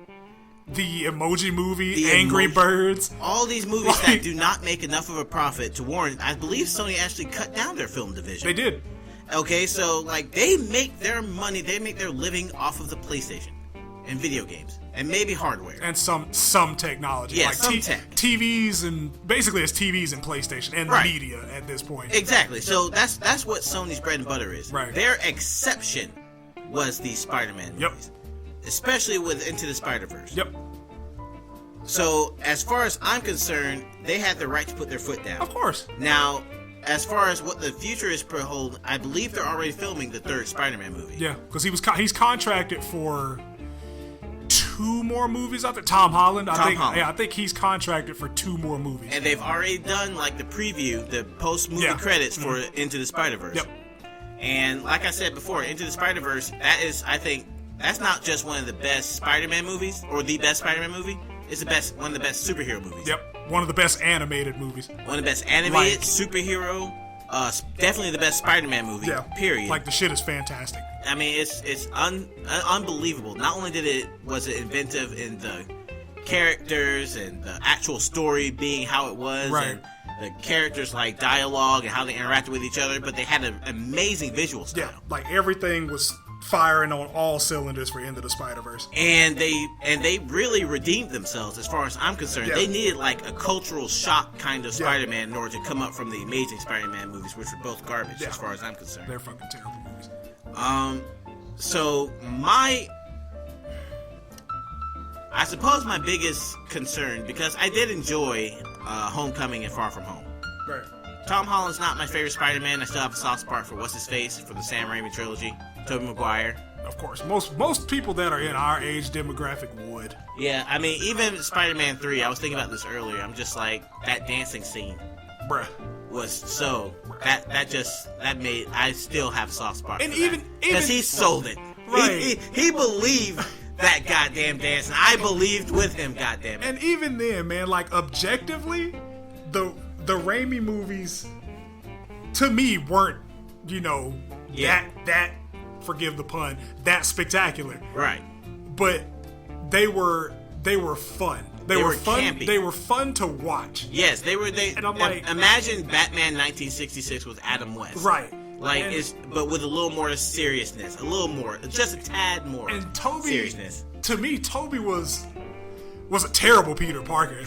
The Emoji Movie, Angry Birds. All these movies that do not make enough of a profit to warrant. I believe Sony actually cut down their film division. They did. Okay, so like they make their money, they make their living off of the PlayStation and video games and maybe hardware and some technology. Yeah, like some tech. TVs and basically it's TVs and PlayStation and media at this point. Exactly. So that's what Sony's bread and butter is. Right. Their exception was the Spider-Man movies. Especially with Into the Spider-Verse. Yep. So, as far as I'm concerned, they had the right to put their foot down. Of course. Now, as far as what the future is per hold, I believe they're already filming the third Spider-Man movie. Yeah, because he's contracted for 2 more movies. I think Tom Holland. I think he's contracted for 2 more movies. And they've already done like the preview, the post-movie credits for Into the Spider-Verse. Yep. And like I said before, Into the Spider-Verse, that is, I think, that's not just one of the best Spider-Man movies or the best Spider-Man movie. It's one of the best superhero movies. Yep, one of the best animated movies. One of the best animated superhero. Definitely the best Spider-Man movie. Yeah, period. Like the shit is fantastic. I mean, it's unbelievable. Not only was it inventive in the characters and the actual story being how it was, and the characters like dialogue and how they interacted with each other, but they had an amazing visual style. Yeah, like everything was firing on all cylinders for Into the Spider-Verse. And they really redeemed themselves as far as I'm concerned. Yeah. They needed like a cultural shock kind of Spider-Man in order to come up from the Amazing Spider-Man movies, which were both garbage as far as I'm concerned. They're fucking terrible movies. So I suppose my biggest concern, because I did enjoy Homecoming and Far From Home. Right. Tom Holland's not my favorite Spider-Man. I still have a soft spot for What's-His-Face from the Sam Raimi trilogy. Tobey Maguire. Of course. Most people that are in our age demographic would. Yeah, I mean, even Spider-Man 3, I was thinking about this earlier. I'm just like, that dancing scene. Bruh. Was so... That made... I still have a soft spot for that. Because he sold it. Right. He believed that goddamn dance, and I believed with him, goddamn it. And even then, man, like, objectively, the Raimi movies, to me, weren't, that forgive the pun, that spectacular. Right. But they were fun. They were fun. Campy. They were fun to watch. Yes, they were. And I'm like, imagine Batman 1966 with Adam West. Right. Like but with a little more seriousness, just a tad more. And Toby, seriousness. To me, Toby was a terrible Peter Parker.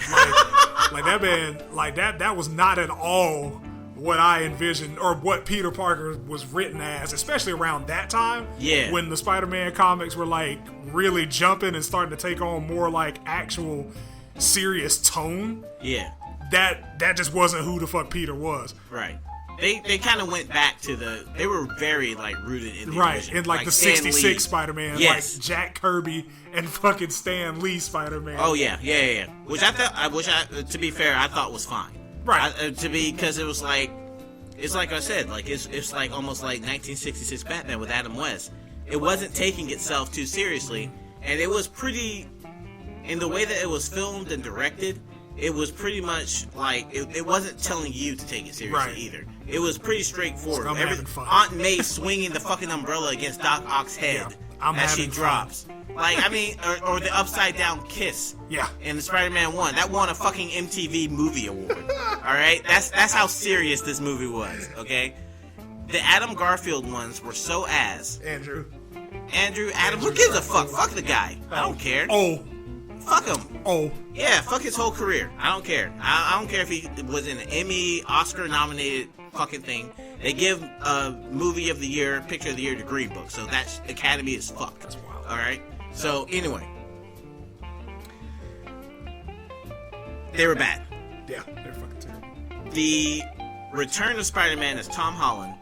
Like that man, like that was not at all what I envisioned or what Peter Parker was written as, especially around that time. Yeah. When the Spider-Man comics were like really jumping and starting to take on more like actual serious tone. Yeah. That just wasn't who the fuck Peter was. Right. They kind of went back to they were very like rooted in the original. In like the 66 Spider-Man, yes. Like Jack Kirby and fucking Stan Lee Spider-Man. Oh yeah. Which to be fair, I thought was fine. Right. Because it was like, it's like I said, like it's like almost like 1966 Batman with Adam West. It wasn't taking itself too seriously, and it was pretty, in the way that it was filmed and directed, it was pretty much like, it wasn't telling you to take it seriously either. It was pretty straightforward. I'm having fun. Aunt May swinging the fucking umbrella against Doc Ock's head as she drops. Like, I mean, or the upside down kiss. Yeah. In the Spider-Man 1. That won a fucking MTV Movie Award. Alright? That's how serious this movie was, okay? The Adam Garfield ones were so ass. Andrew, Adam, who gives a fuck? Fuck the guy. I don't care. Oh. Fuck him. Oh. Yeah, fuck his whole career. I don't care. I don't care if he was in an Emmy, Oscar nominated fucking thing. They give movie of the year, picture of the year to Green Book. So that Academy is fucked. That's wild. Alright? So, anyway. They were bad. Yeah, they're fucking terrible. The Return of Spider-Man as Tom Holland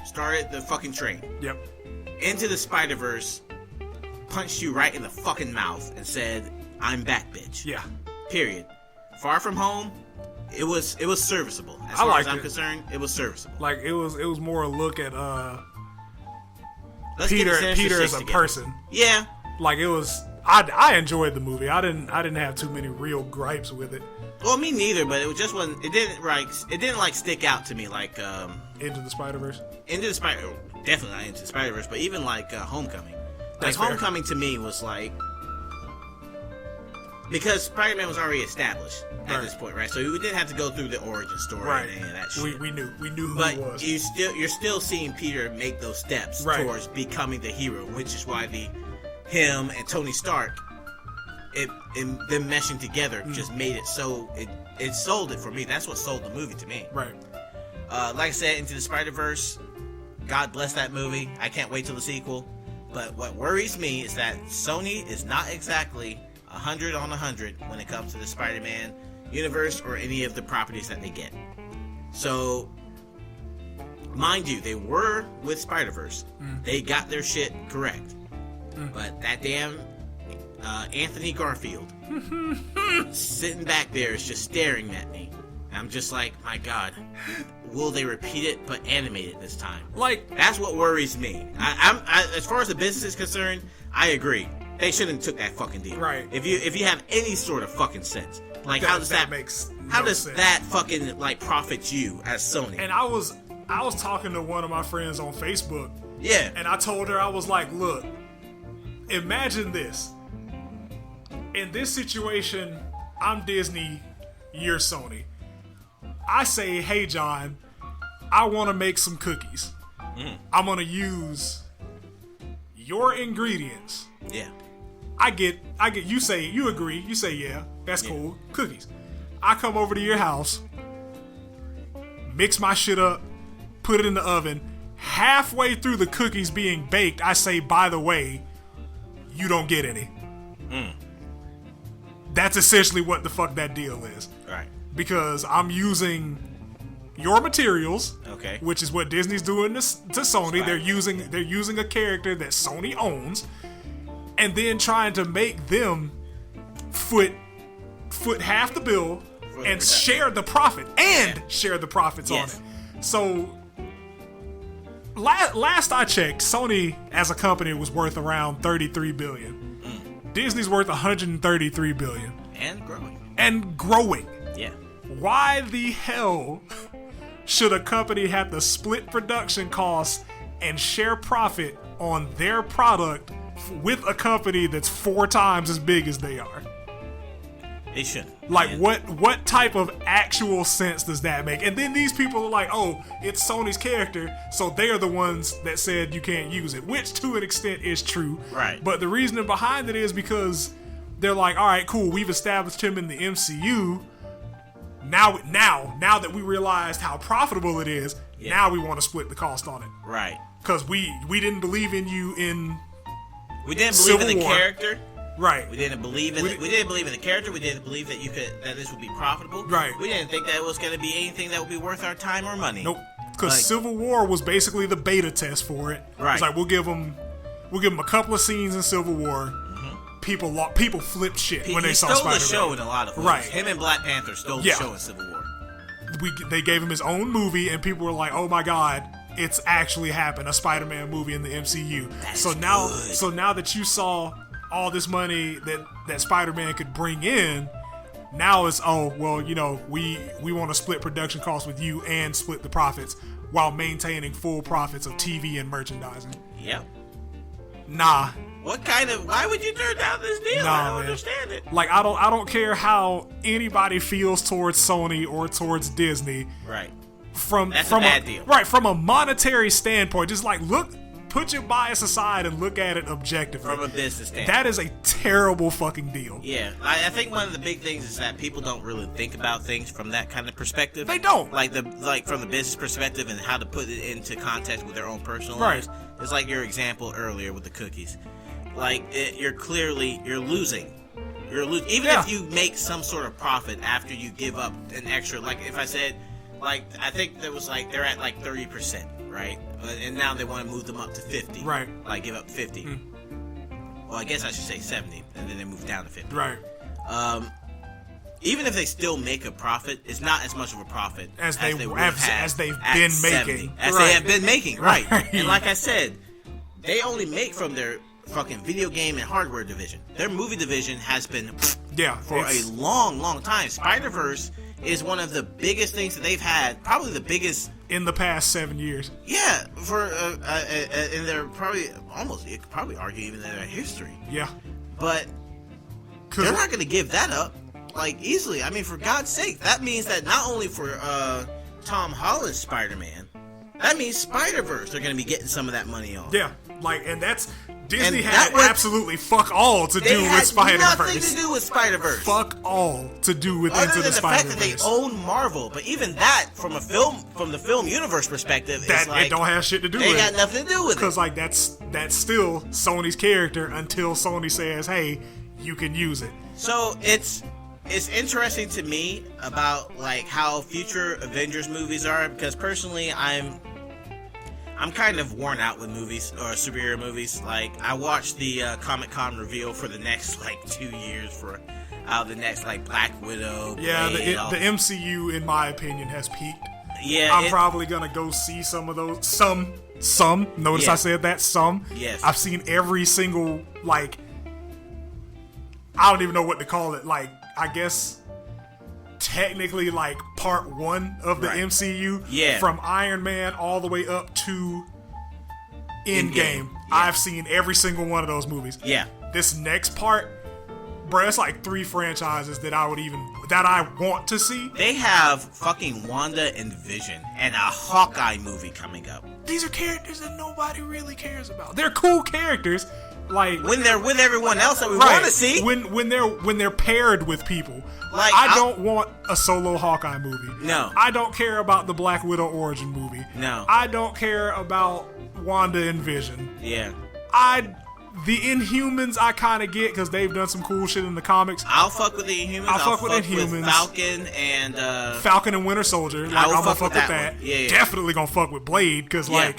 started the fucking train. Yep. Into the Spider-Verse, punched you right in the fucking mouth and said, "I'm back, bitch." Yeah. Period. Far From Home, it was serviceable. As far as I'm concerned, it was serviceable. Like it was more a look at Let's Peter as a person. Yeah. Like it was. I enjoyed the movie. I didn't have too many real gripes with it. Well, me neither, but it just wasn't. It didn't stick out to me like Into the Spider-Verse. Definitely not Into the Spider-Verse, but even like Homecoming. Like Homecoming to me was like, because Spider-Man was already established at this point, right? So we didn't have to go through the origin story and any of that shit. We knew who but he was. You're still seeing Peter make those steps towards becoming the hero, which is why him and Tony Stark, them meshing together just made it so it sold it for me. That's what sold the movie to me. Right. Like I said, Into the Spider-Verse, God bless that movie. I can't wait till the sequel. But what worries me is that Sony is not exactly 100 on 100 when it comes to the Spider-Man universe or any of the properties that they get. So, mind you, they were with Spider-Verse. They got their shit correct. But that damn Anthony Garfield sitting back there is just staring at me. I'm just like, my God, will they repeat it but animate it this time? Like, that's what worries me. I as far as the business is concerned, I agree. They shouldn't have took that fucking deal. Right. If you have any sort of fucking sense, like that, how does that makes how no does sense. that fucking like profit you as Sony? And I was talking to one of my friends on Facebook. Yeah. And I told her, I was like, look, imagine this. In this situation, I'm Disney, you're Sony. I say, hey John, I want to make some cookies. I'm going to use your ingredients. Yeah. I get, you say, you agree, you say, yeah, that's cool, cookies. I come over to your house, mix my shit up, put it in the oven. Halfway through the cookies being baked, I say, by the way, you don't get any. That's essentially what the fuck that deal is. Right. Because I'm using your materials, which is what Disney's doing to Sony. Right. They're using a character that Sony owns, and then trying to make them foot half the bill and share the profit share the profits on it. So last I checked, Sony as a company was worth around $33 billion. Disney's worth $133 billion. And growing. Yeah. Why the hell should a company have to split production costs and share profit on their product with a company that's 4 times as big as they are? They shouldn't. Like, what type of actual sense does that make? And then these people are like, oh, it's Sony's character, so they are the ones that said you can't use it, which to an extent is true. Right. But the reasoning behind it is because they're like, all right, cool, we've established him in the MCU. Now that we realized how profitable it is, now we want to split the cost on it. Right. Because we didn't believe in you in We didn't believe in the character. Right. We didn't believe in we didn't believe in the character. We didn't believe that that this would be profitable. Right. We didn't think that it was going to be anything that would be worth our time or money. Nope. Because Civil War was basically the beta test for it. Right. It's like we'll give them a couple of scenes in Civil War. Mm-hmm. People flipped shit when they saw Spider-Man. He stole the show in a lot of ways. Right. Him and Black Panther stole the show in Civil War. They gave him his own movie, and people were like, "Oh my God, it's actually happened! A Spider-Man movie in the MCU." So now that you saw all this money that Spider-Man could bring in, now it's we want to split production costs with you and split the profits while maintaining full profits of TV and merchandising. Yep. Nah. Why would you turn down this deal? Nah, I don't man. understand it. Like, I don't care how anybody feels towards Sony or towards Disney. Right. That's a bad deal. Right, from a monetary standpoint, just like put your bias aside and look at it objectively. From a business standpoint. That is a terrible fucking deal. Yeah. I think one of the big things is that people don't really think about things from that kind of perspective. They don't. Like from the business perspective and how to put it into context with their own personal Right. lives. It's like your example earlier with the cookies. Like, you're losing. Even if you make some sort of profit after you give up an extra, like if I said, like, I think there was like, they're at like 30%, right? And now they want to move them up to 50. Right. Like, give up 50. Well, I guess I should say 70, and then they move down to 50. Right. Even if they still make a profit, it's not as much of a profit as they've been making. As they have been making, right. And like I said, they only make from their fucking video game and hardware division. Their movie division has been for a long time. Spider-Verse is one of the biggest things that they've had, probably the biggest in the past 7 years. Yeah, and they're probably you could probably argue even in their history. Yeah, but they're not going to give that up like easily. I mean, for God's sake, that means that not only for Tom Holland's Spider-Man, that means Spider-Verse are going to be getting some of that money off. Yeah, like, and that's Disney had absolutely fuck all to do with Spider-Verse. Nothing to do with Spider-Verse. Fuck all to do with Other Into the Spider-Verse. Other than the fact that they own Marvel, but even that, from the film universe perspective, that like, it don't have shit to do with it. They got nothing to do with it. Because like that's still Sony's character until Sony says, "Hey, you can use it." So it's interesting to me about like how future Avengers movies are, because personally I'm kind of worn out with movies or superhero movies. Like, I watched the Comic-Con reveal for the next like 2 years for the next like Black Widow. Yeah, the MCU in my opinion has peaked. Yeah, I'm probably gonna go see some of those. Some. Notice I said that. Some. Yes. I've seen every single, like, I don't even know what to call it. Like, I guess technically like part 1 of the MCU. Yeah. From Iron Man all the way up to Endgame. Yeah. I've seen every single one of those movies. Yeah. This next part, bruh, it's like 3 franchises that I want to see. They have fucking Wanda and Vision and a Hawkeye movie coming up. These are characters that nobody really cares about. They're cool characters, like when they're with everyone else that we want to see. When they're paired with people. Like, I don't want a solo Hawkeye movie. No. I don't care about the Black Widow origin movie. No. I don't care about Wanda and Vision. Yeah. The Inhumans I kind of get because they've done some cool shit in the comics. I'll fuck with the Inhumans. I'll fuck with Inhumans. Falcon and Winter Soldier. Like, I'm gonna fuck with that. Yeah. Definitely gonna fuck with Blade because like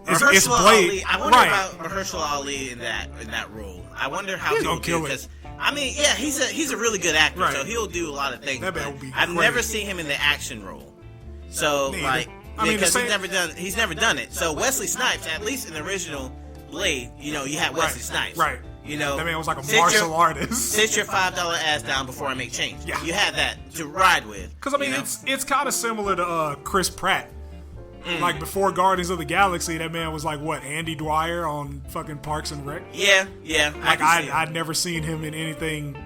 it's Mahershala Blade. Ali. I wonder about Mahershala Ali in that role. I wonder how he'll do, because I mean, yeah, he's a really good actor, so he'll do a lot of things. That man will be I've crazy. never seen him in the action role, so because he's never done it. So Wesley Snipes, at least in the original Blade, you had Wesley Snipes, right? That man was like a martial artist. Sit your $5 ass down before I make change. Yeah, you had that to ride with. Because I mean, it's kind of similar to Chris Pratt. Like before Guardians of the Galaxy, that man was like what, Andy Dwyer on fucking Parks and Rec. Yeah. Like I'd never seen him in anything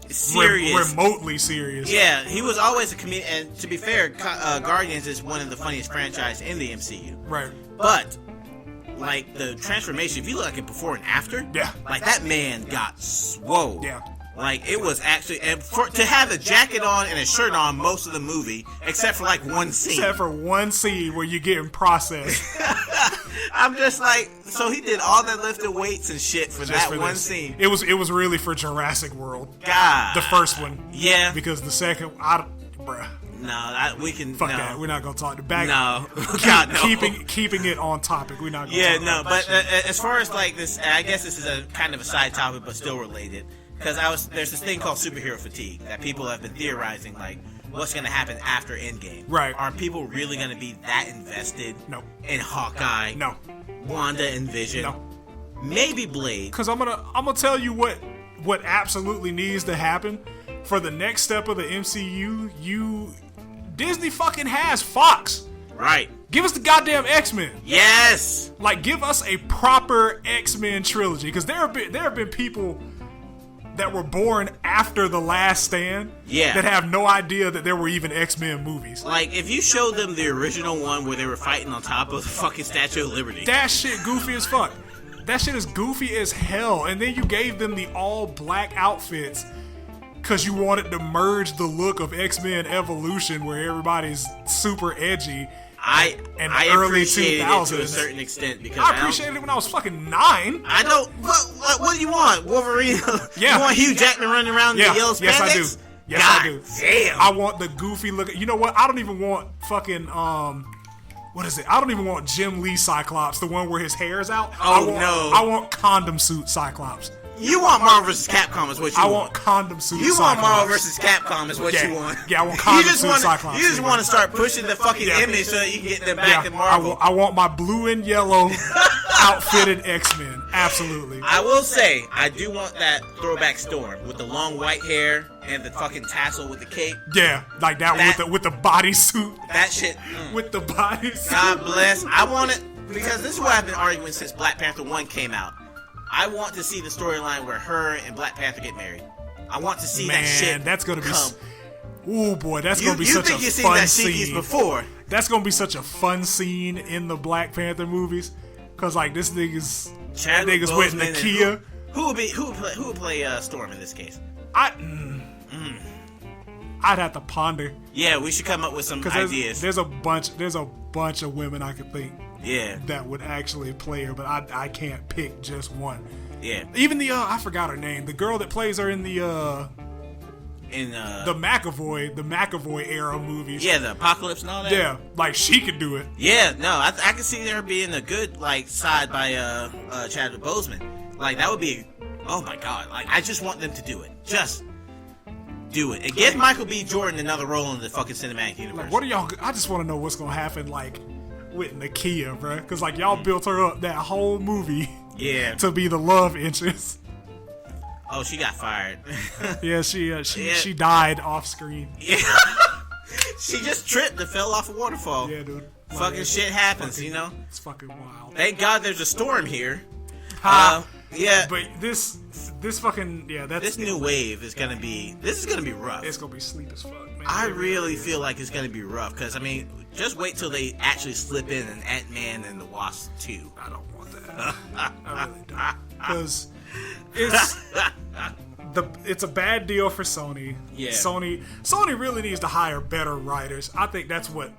serious, remotely serious. Yeah, he was always a comedian. And to be fair, Guardians is one of the funniest franchises in the MCU. Right. But like the transformation, if you look at it before and after, like that man got swole. Yeah. Like it was actually, and to have a jacket on and a shirt on most of the movie, except for like one scene. Except for one scene where you're getting processed. I'm just like, so he did all that lifting weights and shit for one scene. It was really for Jurassic World. God. The first one. Yeah. Because the second, bruh. No, we can. Fuck that. We're not gonna talk to back. No, God, no. Keeping it on topic. We're not. Gonna talk about but as far as like this, I guess this is a kind of a side topic, but still related. Because there's this thing called superhero fatigue that people have been theorizing, like what's gonna happen after Endgame. Right? Are people really gonna be that invested? No. In Hawkeye? No. Wanda and Vision? No. Maybe Blade. Because I'm gonna tell you what absolutely needs to happen for the next step of the MCU. Disney fucking has Fox. Right. Give us the goddamn X-Men. Yes. Like, give us a proper X-Men trilogy. Because there have been people that were born after The Last Stand that have no idea that there were even X-Men movies. Like, if you showed them the original one where they were fighting on top of the fucking Statue of Liberty. That shit goofy as fuck. That shit is goofy as hell. And then you gave them the all-black outfits because you wanted to merge the look of X-Men Evolution where everybody's super edgy. I appreciated 2000s. it to a certain extent because I appreciated it when I was fucking 9. I don't. What do you want, Wolverine? Yeah. You want Hugh Jackman running around in the yellow spandex? Yes, I do. Yes, God I do. Damn. I want the goofy look. You know what? I don't even want fucking what is it? I don't even want Jim Lee Cyclops, the one where his hair is out. No. I want condom suit Cyclops. You want Marvel vs. Capcom is what you want. I want condom suit You Cyclops. want Marvel vs. Capcom is what you want. Yeah, I want condom suit Cyclops. You just want to start pushing the fucking image so that you can get them back to Marvel. I want my blue and yellow outfitted X-Men. Absolutely. I will say, I do want that throwback Storm with the long white hair and the fucking tassel with the cape. Yeah, like that with the bodysuit. That shit. With the bodysuit. God bless. I want it because this is what I've been arguing since Black Panther 1 came out. I want to see the storyline where her and Black Panther get married. I want to see that shit. That's gonna come. Ooh boy, that's gonna be such a fun scene. You think you've seen that before? That's gonna be such a fun scene in the Black Panther movies, cause like this nigga's with Nakia. Who would play Storm in this case? I'd have to ponder. Yeah, we should come up with some ideas. There's a bunch of women I could think. Yeah. That would actually play her, but I can't pick just one. Yeah. Even the I forgot her name. The girl that plays her in the McAvoy era movies. Yeah, the Apocalypse and all that. Yeah, like she could do it. Yeah, no, I can see her being a good like side by Chadwick Boseman. Like that would be, oh my god! Like I just want them to do it. Just do it and give Michael B. Jordan another role in the fucking cinematic universe. Like, what are y'all? I just want to know what's gonna happen like with Nakia, bro, because like y'all built her up that whole movie. Yeah. To be the love interest. Oh, she got fired. Yeah, she died off screen. Yeah. She just tripped and fell off a waterfall. Yeah, dude. Fucking shit happens, you know? It's fucking wild. Thank God there's a storm here. Yeah. But this fucking, this new wave is gonna be rough. It's gonna be sleep as fuck, man. I really feel like it's gonna be rough, because, I mean, just wait till they actually slip in an Ant-Man and the Wasp 2. I don't want that. I really don't. Because it's a bad deal for Sony. Yeah. Sony really needs to hire better writers. I think that's what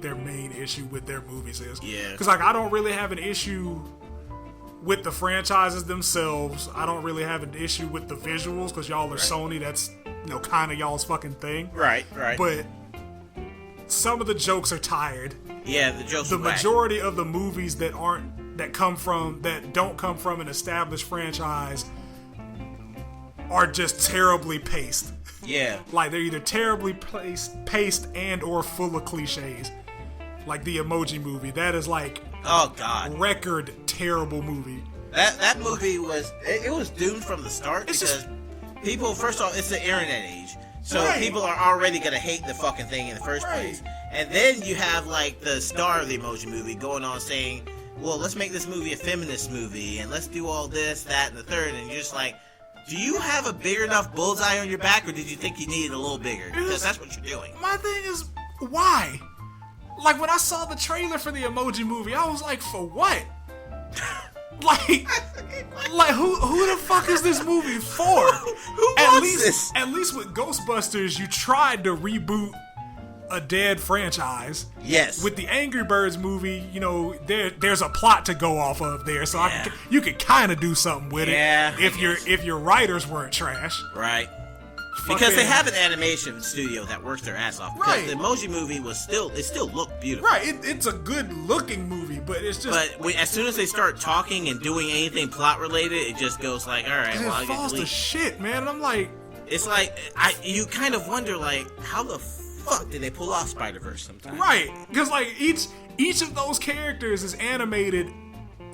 their main issue with their movies is. Yeah. Because like I don't really have an issue with the franchises themselves. I don't really have an issue with the visuals because y'all are Sony. That's kind of y'all's fucking thing. Right. But some of the jokes are tired. Yeah, the jokes. The majority of the movies that don't come from an established franchise are just terribly paced. Yeah. Like they're either terribly paced and or full of cliches. Like the Emoji Movie. That is like oh god. Record terrible movie. That movie was doomed from the start because people, first off, it's the internet age. So people are already gonna hate the fucking thing in the first place. And then you have like the star of the Emoji Movie going on saying, well, let's make this movie a feminist movie and let's do all this, that, and the third, and you're just like, do you have a big enough bullseye on your back, or did you think you needed a little bigger? Because that's what you're doing. My thing is, why? Like, when I saw the trailer for the Emoji Movie, I was like, for what? like who the fuck is this movie for? Who wants this? At least with Ghostbusters, you tried to reboot a dead franchise. Yes. With the Angry Birds movie, there's a plot to go off of there, so you could kind of do something with it. If your writers weren't trash. Right. Because they have an animation studio that works their ass off. Because the Emoji Movie still looked beautiful. Right. It's a good looking movie, but it's just. But as soon as they start talking and doing anything plot related, it just goes like, all right, well, I get falls to shit, man. And I'm like, it's like you kind of wonder like, how the fuck did they pull off Spider-Verse sometimes? Right. Because like each of those characters is animated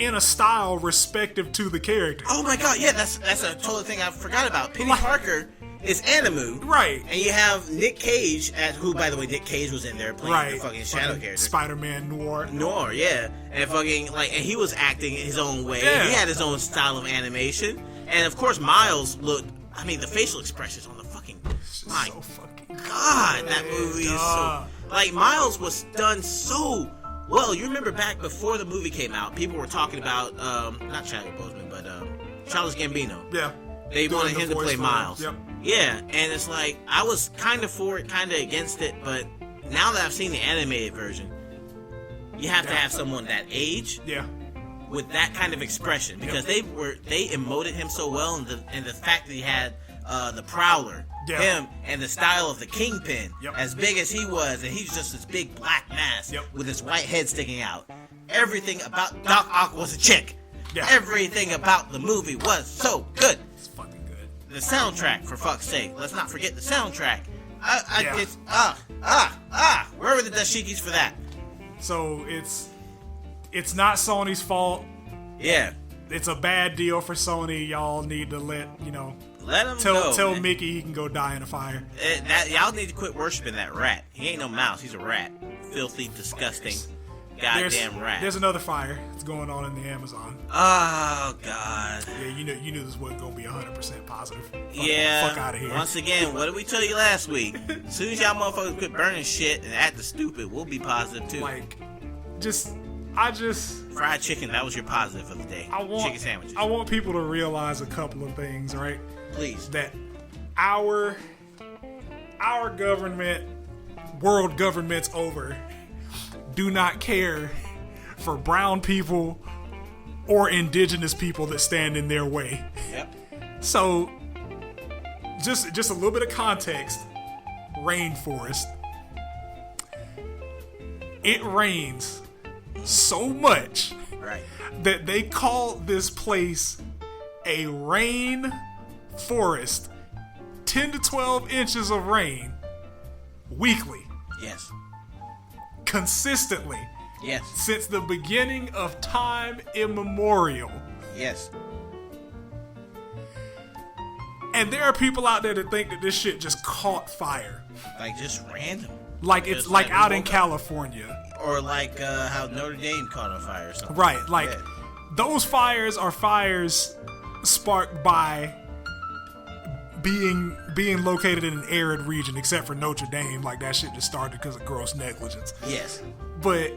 in a style respective to the character. Oh my god, yeah, that's a total thing I forgot about. Penny Parker It's Animu. Right. And you have Nick Cage, who, by the way, Nick Cage was in there playing the fucking shadow character. Spider-Man Noir, yeah. And fucking, and he was acting his own way. Yeah. He had his own style of animation. And, of course, Miles looked, the facial expressions on the fucking, my so fucking God, that movie is so, Miles was done so well. You remember back before the movie came out, people were talking about, not Chadwick Boseman, but, Charles Gambino. Yeah. They wanted him to play Miles. Yep. Yeah, and it's I was kind of for it, kind of against it, but now that I've seen the animated version, you have to have someone that age, with that kind of expression, because they emoted him so well, and the fact that he had the Prowler, him, and the style of the Kingpin, as big as he was, and he's just this big black mass with his white head sticking out. Everything about Doc Ock was a chick. Yeah. Everything about the movie was so good. It's fucking good. The soundtrack, for fuck's sake. Let's not forget the soundtrack. Where were the dashikis for that? So it's not Sony's fault. Yeah. It's a bad deal for Sony. Y'all need to let him go. Tell Mickey he can go die in a fire. Y'all need to quit worshiping that rat. He ain't no mouse. He's a rat. Filthy, disgusting. Goddamn rat. There's another fire that's going on in the Amazon. Oh God. Yeah, you knew this wasn't gonna be 100% positive. Fuck out of here. Once again, what did we tell you last week? As soon as y'all motherfuckers quit burning shit and acting stupid, we'll be positive too. Fried chicken. That was your positive of the day. Chicken sandwiches. I want people to realize a couple of things, right? Please. That our government, world governments over, do not care for brown people or indigenous people that stand in their way. Yep. So, just a little bit of context. RainForest. It rains so much that they call this place a rain forest. 10 to 12 inches of rain weekly. Yes. Consistently. Yes. Since the beginning of time immemorial. Yes. And there are people out there that think that this shit just caught fire. Just random. It's out in California. Or how Notre Dame caught on fire or something. Right. Those fires are fires sparked by being located in an arid region, except for Notre Dame. That shit just started because of gross negligence. Yes. But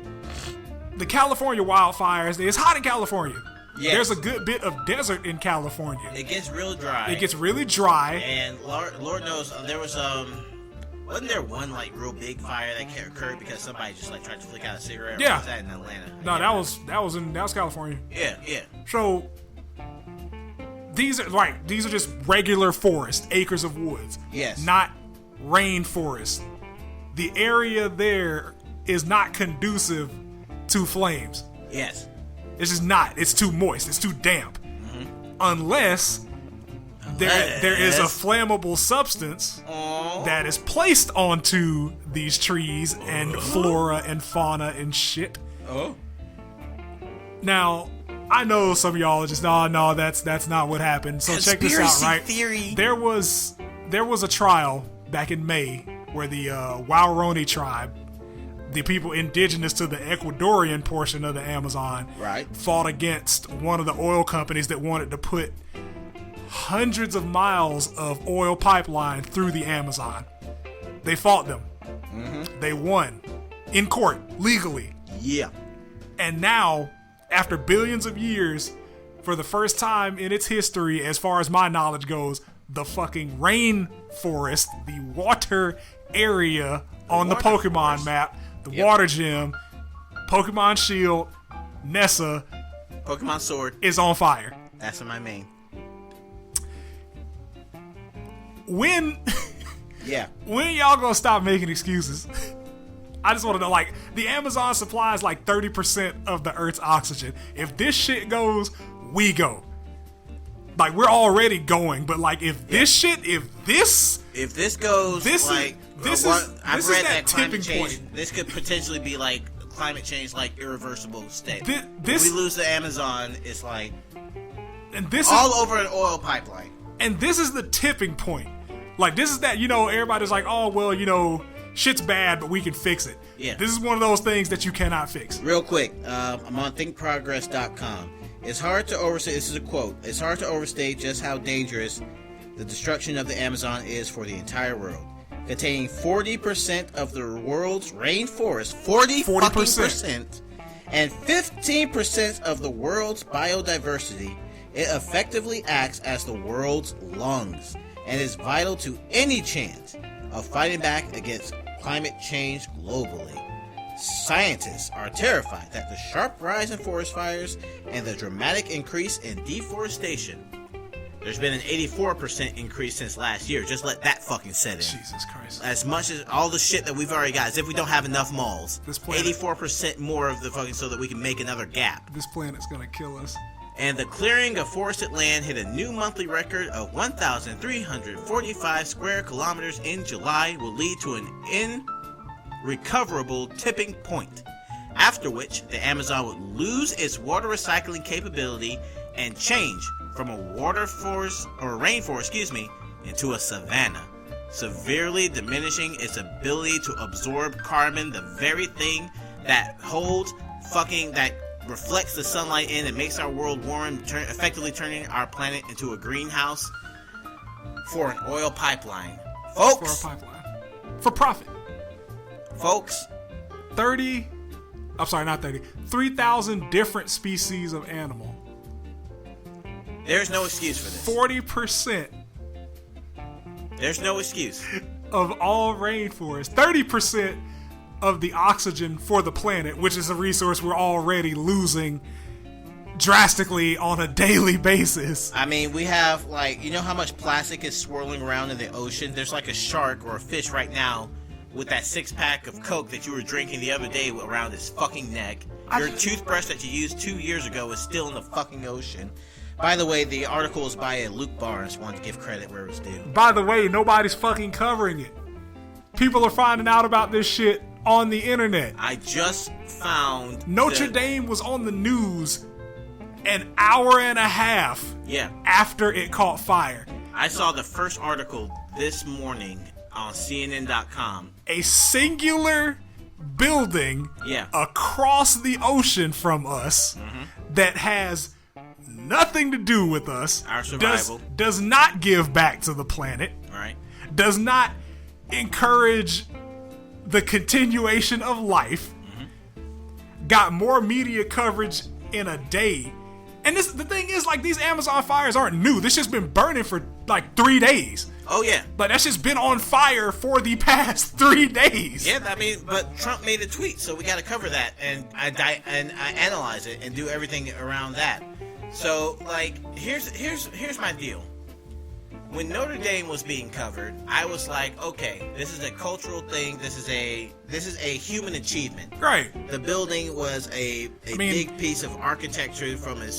the California wildfires, it's hot in California. Yes. There's a good bit of desert in California. It gets real dry. And Lord knows, there was wasn't there one real big fire that occurred because somebody just tried to flick out a cigarette? Yeah. Or was that in Atlanta? No, that was California. Yeah. So these are just regular forest, acres of woods. Yes. Not rainforest. The area there is not conducive to flames. Yes. It's just not. It's too moist. It's too damp. Mm-hmm. Unless there is a flammable substance that is placed onto these trees and flora and fauna and shit. Oh. Now, I know some of y'all are just, no, that's not what happened. So check this out, right? Theory. There was a trial back in May where the Waorani tribe, the people indigenous to the Ecuadorian portion of the Amazon, fought against one of the oil companies that wanted to put hundreds of miles of oil pipeline through the Amazon. They fought them. Mm-hmm. They won in court, legally. Yeah. And now, after billions of years, for the first time in its history, as far as my knowledge goes, the fucking rainforest, the water area on the Pokemon map, the water gym, Pokemon Shield, Nessa, Pokemon Sword is on fire. That's my main. When y'all gonna stop making excuses? I just want to know, the Amazon supplies 30% of the Earth's oxygen. If this shit goes, we go. We're already going, but if this goes, this is that tipping point. This could potentially be climate change, irreversible state. If we lose the Amazon, it's and this all over an oil pipeline. And this is the tipping point. Like, this is that, everybody's like, oh, well, shit's bad, but we can fix it. Yeah. This is one of those things that you cannot fix. Real quick, I'm on thinkprogress.com. It's hard to overstate, this is a quote, it's hard to overstate just how dangerous the destruction of the Amazon is for the entire world. Containing 40% of the world's rainforest, 40% and 15% of the world's biodiversity, it effectively acts as the world's lungs and is vital to any chance of fighting back against climate change globally. Scientists are terrified that the sharp rise in forest fires and the dramatic increase in deforestation. There's been an 84% increase since last year. Just let that fucking set in. Jesus Christ. As much as all the shit that we've already got, as if we don't have enough malls. This planet, 84% more of the fucking, so that we can make another gap. This planet's gonna kill us. And the clearing of forested land hit a new monthly record of 1,345 square kilometers in July, will lead to an irrecoverable tipping point, after which the Amazon would lose its water recycling capability and change from a rainforest, into a savanna, severely diminishing its ability to absorb carbon, the very thing that reflects the sunlight in and makes our world warm, effectively turning our planet into a greenhouse for an oil pipeline. Folks! For a pipeline. For profit. Folks. 3,000 different species of animal. There's no excuse for this. 40%. There's no excuse. Of all rainforest. 30% of the oxygen for the planet, which is a resource we're already losing drastically on a daily basis. I mean, we have, how much plastic is swirling around in the ocean? There's like a shark or a fish right now with that 6-pack of Coke that you were drinking the other day around his fucking neck. Your toothbrush that you used 2 years ago is still in the fucking ocean. By the way, the article is by Luke Barnes. Wanted to give credit where it's due. By the way, nobody's fucking covering it. People are finding out about this shit on the internet. I just found Notre Dame was on the news an hour and a half after it caught fire. I saw the first article this morning on CNN.com. A singular building across the ocean from us that has nothing to do with us. Our survival. Does not give back to the planet. Right. Does not encourage the continuation of life. Got more media coverage in a day. And the thing is, these Amazon fires aren't new. This just been burning for 3 days. Oh yeah. That's just been on fire for the past 3 days. Yeah, but Trump made a tweet, so we got to cover that and I analyze it and do everything around that. So, here's my deal. When Notre Dame was being covered, I was like, okay, this is a cultural thing. This is a human achievement. Right. The building was a big piece of architecture from a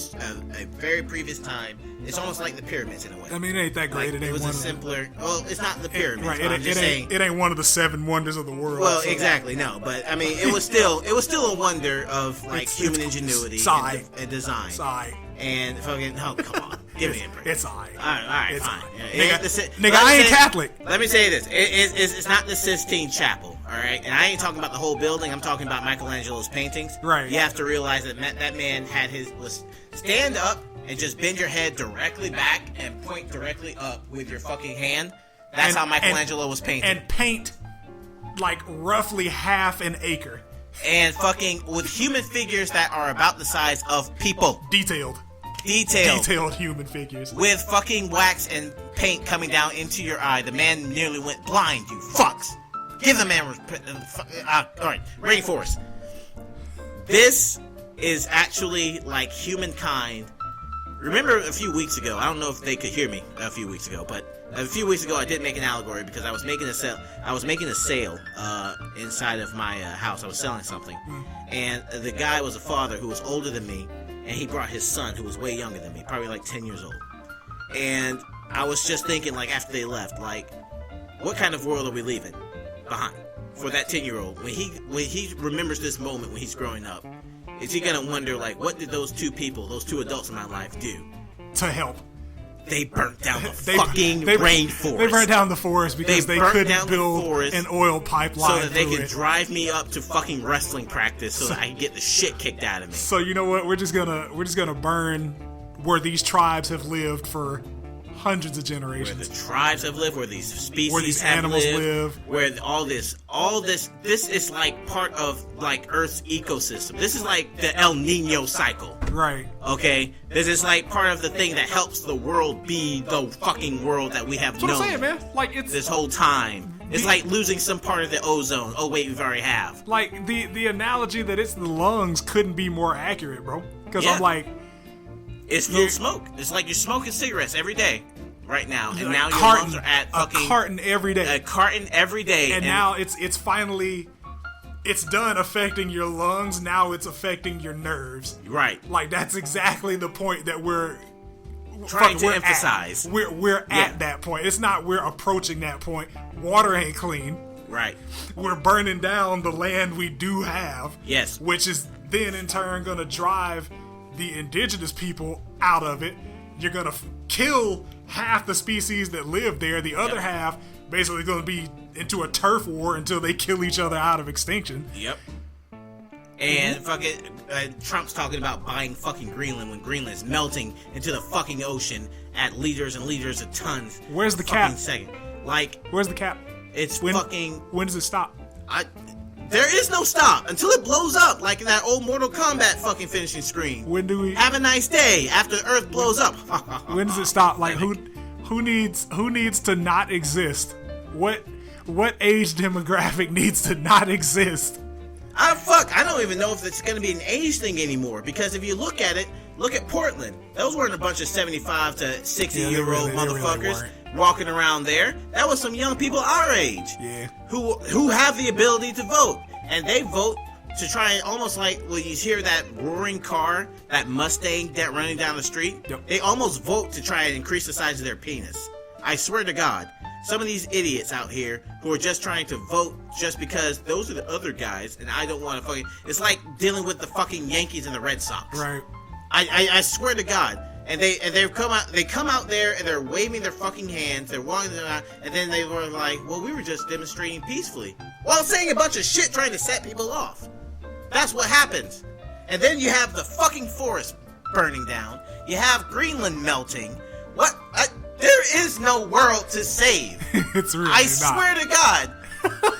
very previous time. It's almost like the pyramids in a way. I mean, it ain't that great. It was a simpler. Well, it's not the pyramids. Right. It ain't one of the 7 wonders of the world. Well, exactly. No, but I mean, it was still a wonder of human ingenuity and design. Sigh. And fucking, oh, come on. Give me a break. It's alright. Alright, fine. Nigga, I ain't Catholic. Let me say this. It's not the Sistine Chapel, alright? And I ain't talking about the whole building. I'm talking about Michelangelo's paintings. Right. You have to realize that man was stand up and just bend your head directly back and point directly up with your fucking hand. That's how Michelangelo was painting. And paint, roughly half an acre. And fucking with human figures that are about the size of people. Detailed human figures with fucking wax and paint coming down into your eye. The man nearly went blind. You fucks. Give the man alright, RainForest. This is actually humankind. Remember a few weeks ago, I don't know if they could hear me a few weeks ago, but a few weeks ago I did make an allegory because I was making a sale inside of my house. I was selling something, and the guy was a father who was older than me. And he brought his son, who was way younger than me, probably 10 years old. And I was just thinking, after they left, what kind of world are we leaving behind for that 10-year-old? When he remembers this moment when he's growing up, is he gonna wonder, what did those two adults in my life do to help? They burnt down the fucking rainforest. They burnt down the forest because they couldn't build an oil pipeline so that they could drive me up to fucking wrestling practice so that I can get the shit kicked out of me. So you know what? We're just gonna burn where these tribes have lived for hundreds of generations. Where the tribes have lived, where these species where these animals live, where all this is like part of like Earth's ecosystem. This is like the El Nino cycle. Right. Okay? This is like part of the thing that helps the world be the fucking world that we have known. That's what I'm saying, man. Like, it's this whole time. It's like losing some part of the ozone. Oh wait, we've already have. Like the analogy that it's the lungs couldn't be more accurate, bro. Because I'm like, it's full of smoke. It's like you're smoking cigarettes every day right now, and now your lungs are at fucking a carton every day. A carton every day, and now it's finally done affecting your lungs. Now it's affecting your nerves. Right. Like that's exactly the point that we're trying to emphasize. We're at that point. It's not we're approaching that point. Water ain't clean. Right. We're burning down the land we do have. Yes. Which is then in turn going to drive the indigenous people out of it. You're going to kill half the species that live there. The other half basically going to be into a turf war until they kill each other out of extinction. Yep. And fucking Trump's talking about buying fucking Greenland when Greenland's melting into the fucking ocean at liters and liters of tons. Where's the cap? Second. Like, where's the cap? It's when does it stop? There is no stop until it blows up, like in that old Mortal Kombat fucking finishing screen. When do we have a nice day after Earth blows up? When does it stop? Like who needs to not exist? What age demographic needs to not exist? I don't even know if it's gonna be an age thing anymore, because if you look at it, look at Portland. Those weren't a bunch of 75 to 60-year-old motherfuckers walking around there. That was some young people our age. Yeah. Who have the ability to vote. And they vote to try and almost like when you hear that roaring car, that Mustang that running down the street, they almost vote to try and increase the size of their penis. I swear to God. Some of these idiots out here who are just trying to vote just because those are the other guys and I don't want to fucking... It's like dealing with the fucking Yankees and the Red Sox. Right. I swear to God. And they come out there and they're waving their fucking hands, they're walking around, and then they were like, well, we were just demonstrating peacefully. While saying a bunch of shit trying to set people off. That's what happens. And then you have the fucking forest burning down. You have Greenland melting. What? There is no world to save. It's really I swear to God.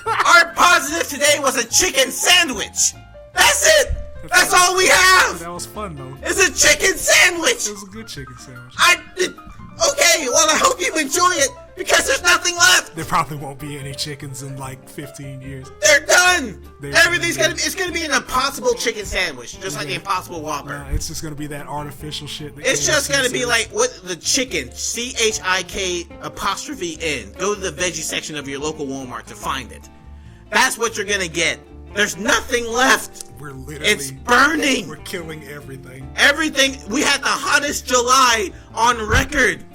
Our positive today was a chicken sandwich. That's it. That's all we have. That was fun though. It's a chicken sandwich. It was a good chicken sandwich. Okay, well I hope you enjoy it because there's nothing left. There probably won't be any chickens in like 15 years. They're done. It's gonna be an impossible chicken sandwich, just like the Impossible Whopper. Nah, it's just gonna be that artificial shit. It's just gonna be like what the chicken, CHIK''N. Go to the veggie section of your local Walmart to find it. That's what you're gonna get. There's nothing left. It's burning. We're killing everything. Everything. We had the hottest July on record.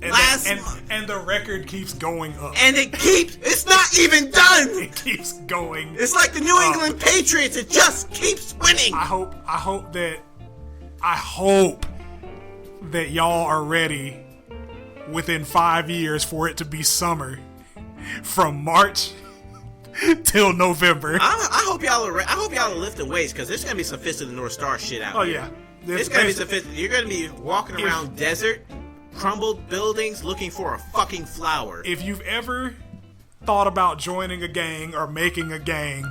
And the record keeps going up. And it's not even done. It keeps going. It's like the New England Patriots. It just keeps winning. I hope that y'all are ready within 5 years for it to be summer from March till November. I hope y'all are lifting weights because there's gonna be some Fist of the North Star shit out here. Yeah. It's gonna be some fist. You're gonna be walking around desert, crumbled buildings, looking for a fucking flower. If you've ever thought about joining a gang or making a gang,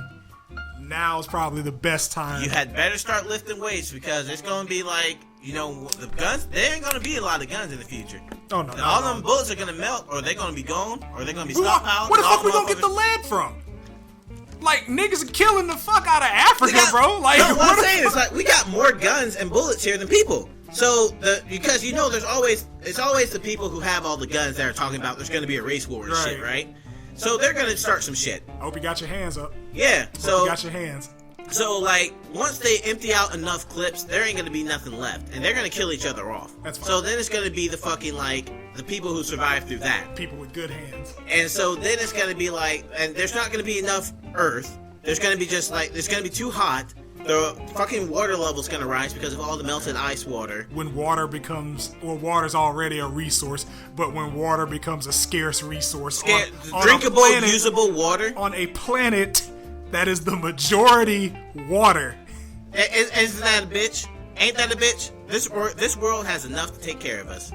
now's probably the best time. You had better start lifting weights because it's gonna be like, the guns. There ain't gonna be a lot of guns in the future. Oh no! All them bullets are gonna melt, or they're gonna be gone, or they're gonna be stockpiled. Where the fuck we gonna get the lead from? Like, niggas are killing the fuck out of Africa, bro. Like, no, what I'm saying is, like, we got more guns and bullets here than people. So, because there's always the people who have all the guns that are talking about there's going to be a race war and shit, right? So they're going to start some shit. I hope you got your hands up. Yeah. You got your hands. So, like, once they empty out enough clips, there ain't going to be nothing left. And they're going to kill each other off. That's fine. So then it's going to be the fucking, like, the people who survive through that. People with good hands. And so then it's going to be like, and there's not going to be enough earth. There's going to be just like, it's going to be too hot. the fucking water level's gonna rise because of all the melted ice water. When water becomes, well, water's already a resource, but when water becomes a scarce resource, on drinkable, usable water on a planet that is the majority water. Isn't that a bitch? Ain't that a bitch? This world has enough to take care of us,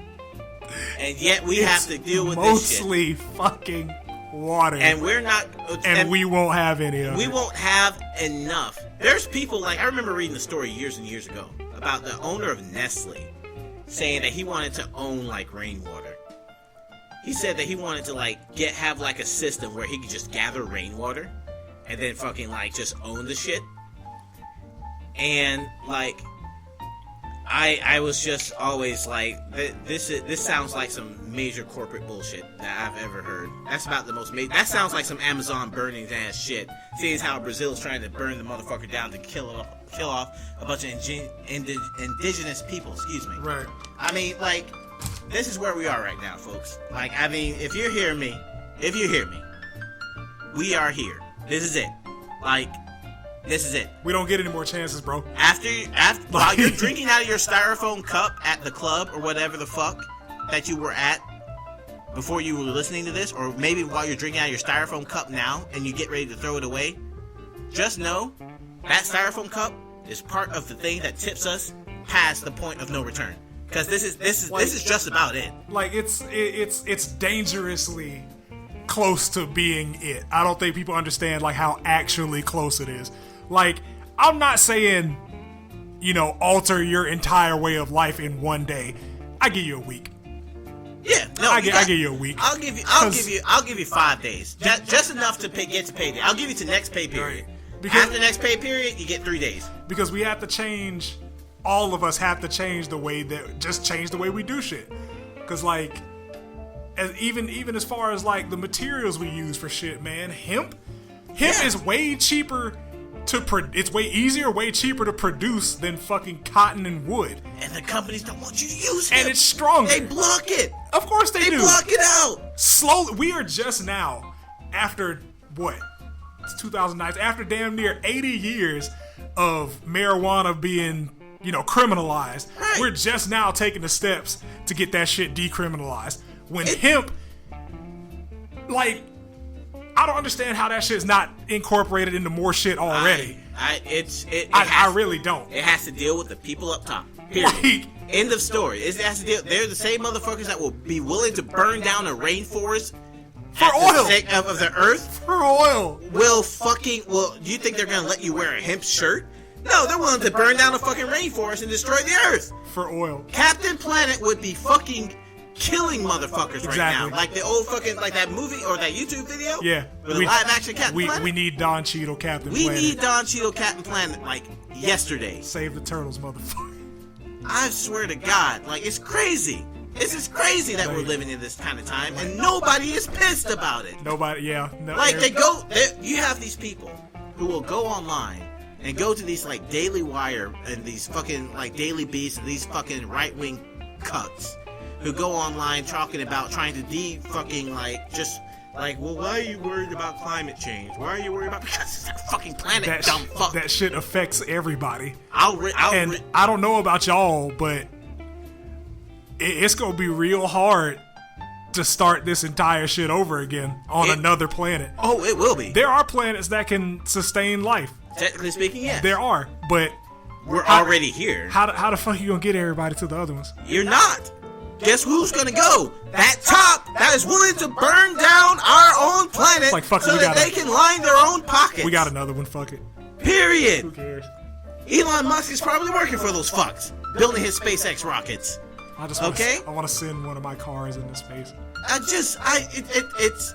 and yet we have to deal with this shit. Mostly fucking water, and we're not, and we won't have any of it. We won't have enough. There's people like, I remember reading a story years and years ago about the owner of Nestle saying that he wanted to own like rainwater. He said that he wanted to like have like a system where he could just gather rainwater and then fucking like just own the shit. And like, I was just always like, this sounds like some major corporate bullshit that I've ever heard. That's about the most that sounds like some Amazon burning ass shit. Seeing how Brazil's trying to burn the motherfucker down to kill off a bunch of indigenous people. Excuse me. Right. I mean, like, this is where we are right now, folks. Like, I mean, if you hear me, we are here. This is it. Like, this is it. We don't get any more chances, bro. After while you're drinking out of your styrofoam cup at the club or whatever the fuck that you were at before you were listening to this, or maybe while you're drinking out of your styrofoam cup now and you get ready to throw it away, just know that styrofoam cup is part of the thing that tips us past the point of no return. Because this is just about it. Like, it's dangerously close to being it. I don't think people understand like how actually close it is. Like, I'm not saying, alter your entire way of life in one day. I give you a week. Yeah, no, I give you a week. I'll give you 5 days. Just enough to get to payday. I'll give you to next pay period. Because after next pay period, you get 3 days. Because we have to change. All of us have to change the way we do shit. Because like, even as far as like the materials we use for shit, man, hemp is way cheaper. It's way easier, way cheaper to produce than fucking cotton and wood. And the companies don't want you to use it. And it's stronger. They block it. Of course they do. They block it out. Slowly. We are just now, after what? It's 2009. After damn near 80 years of marijuana being, criminalized. Right. We're just now taking the steps to get that shit decriminalized. When hemp, like, I don't understand how that shit's not incorporated into more shit already. I really don't. It has to deal with the people up top. Period. Like, end of story. It has to deal. They're the same motherfuckers that will be willing to burn down a rainforest for oil. The sake of the earth. For oil. Do you think they're gonna let you wear a hemp shirt? No, they're willing to burn down a fucking rainforest and destroy the earth. For oil. Captain Planet would be fucking killing motherfuckers right now. Like the old fucking, like that movie or that YouTube video? Yeah. With live action Captain Planet? We need Don Cheadle Captain Planet. We need Don Cheadle Captain Planet like yesterday. Save the turtles, motherfucker. I swear to God, like, it's crazy. This is crazy that we're living in this kind of time and nobody is pissed about it. Nobody, yeah. Like, you have these people who will go online and go to these, like, Daily Wire and these fucking, like, Daily Beast and these fucking right-wing cucks who go online trying to fucking, like, just, like, well, why are you worried about climate change? Why are you worried about, because it's a fucking planet, dumb fuck. That shit affects everybody. I don't know about y'all, but it's gonna be real hard to start this entire shit over again on another planet. Oh, it will be. There are planets that can sustain life. Technically speaking, yes. There are, but we're already here. How the fuck are you gonna get everybody to the other ones? You're not. Guess who's gonna go? That top that is willing to burn down our own planet so that they can line their own pockets. We got another one, fuck it. Period. Who cares? Elon Musk is probably working for those fucks, building his SpaceX rockets. I want to send one of my cars into space.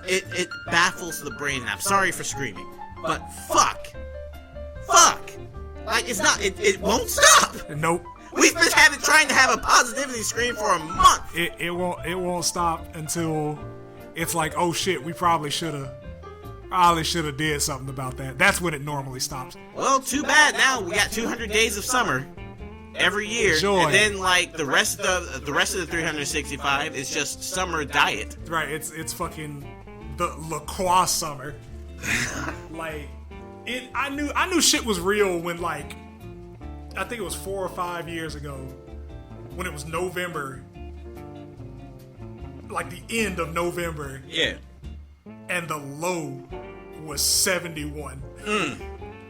It baffles the brain, and I'm sorry for screaming, but fuck, like it won't stop. Nope. We've been trying to have a positivity scream for a month. It won't stop until it's like, oh shit, we probably should have did something about that. That's when it normally stops. Well, too bad. Now we got 200 days of summer every year, and then like the rest of the 365 is just summer diet. Right? It's fucking the La Croix summer. Like, I knew shit was real when, like, I think it was 4 or 5 years ago, when it was November, like the end of November. Yeah. And the low was 71.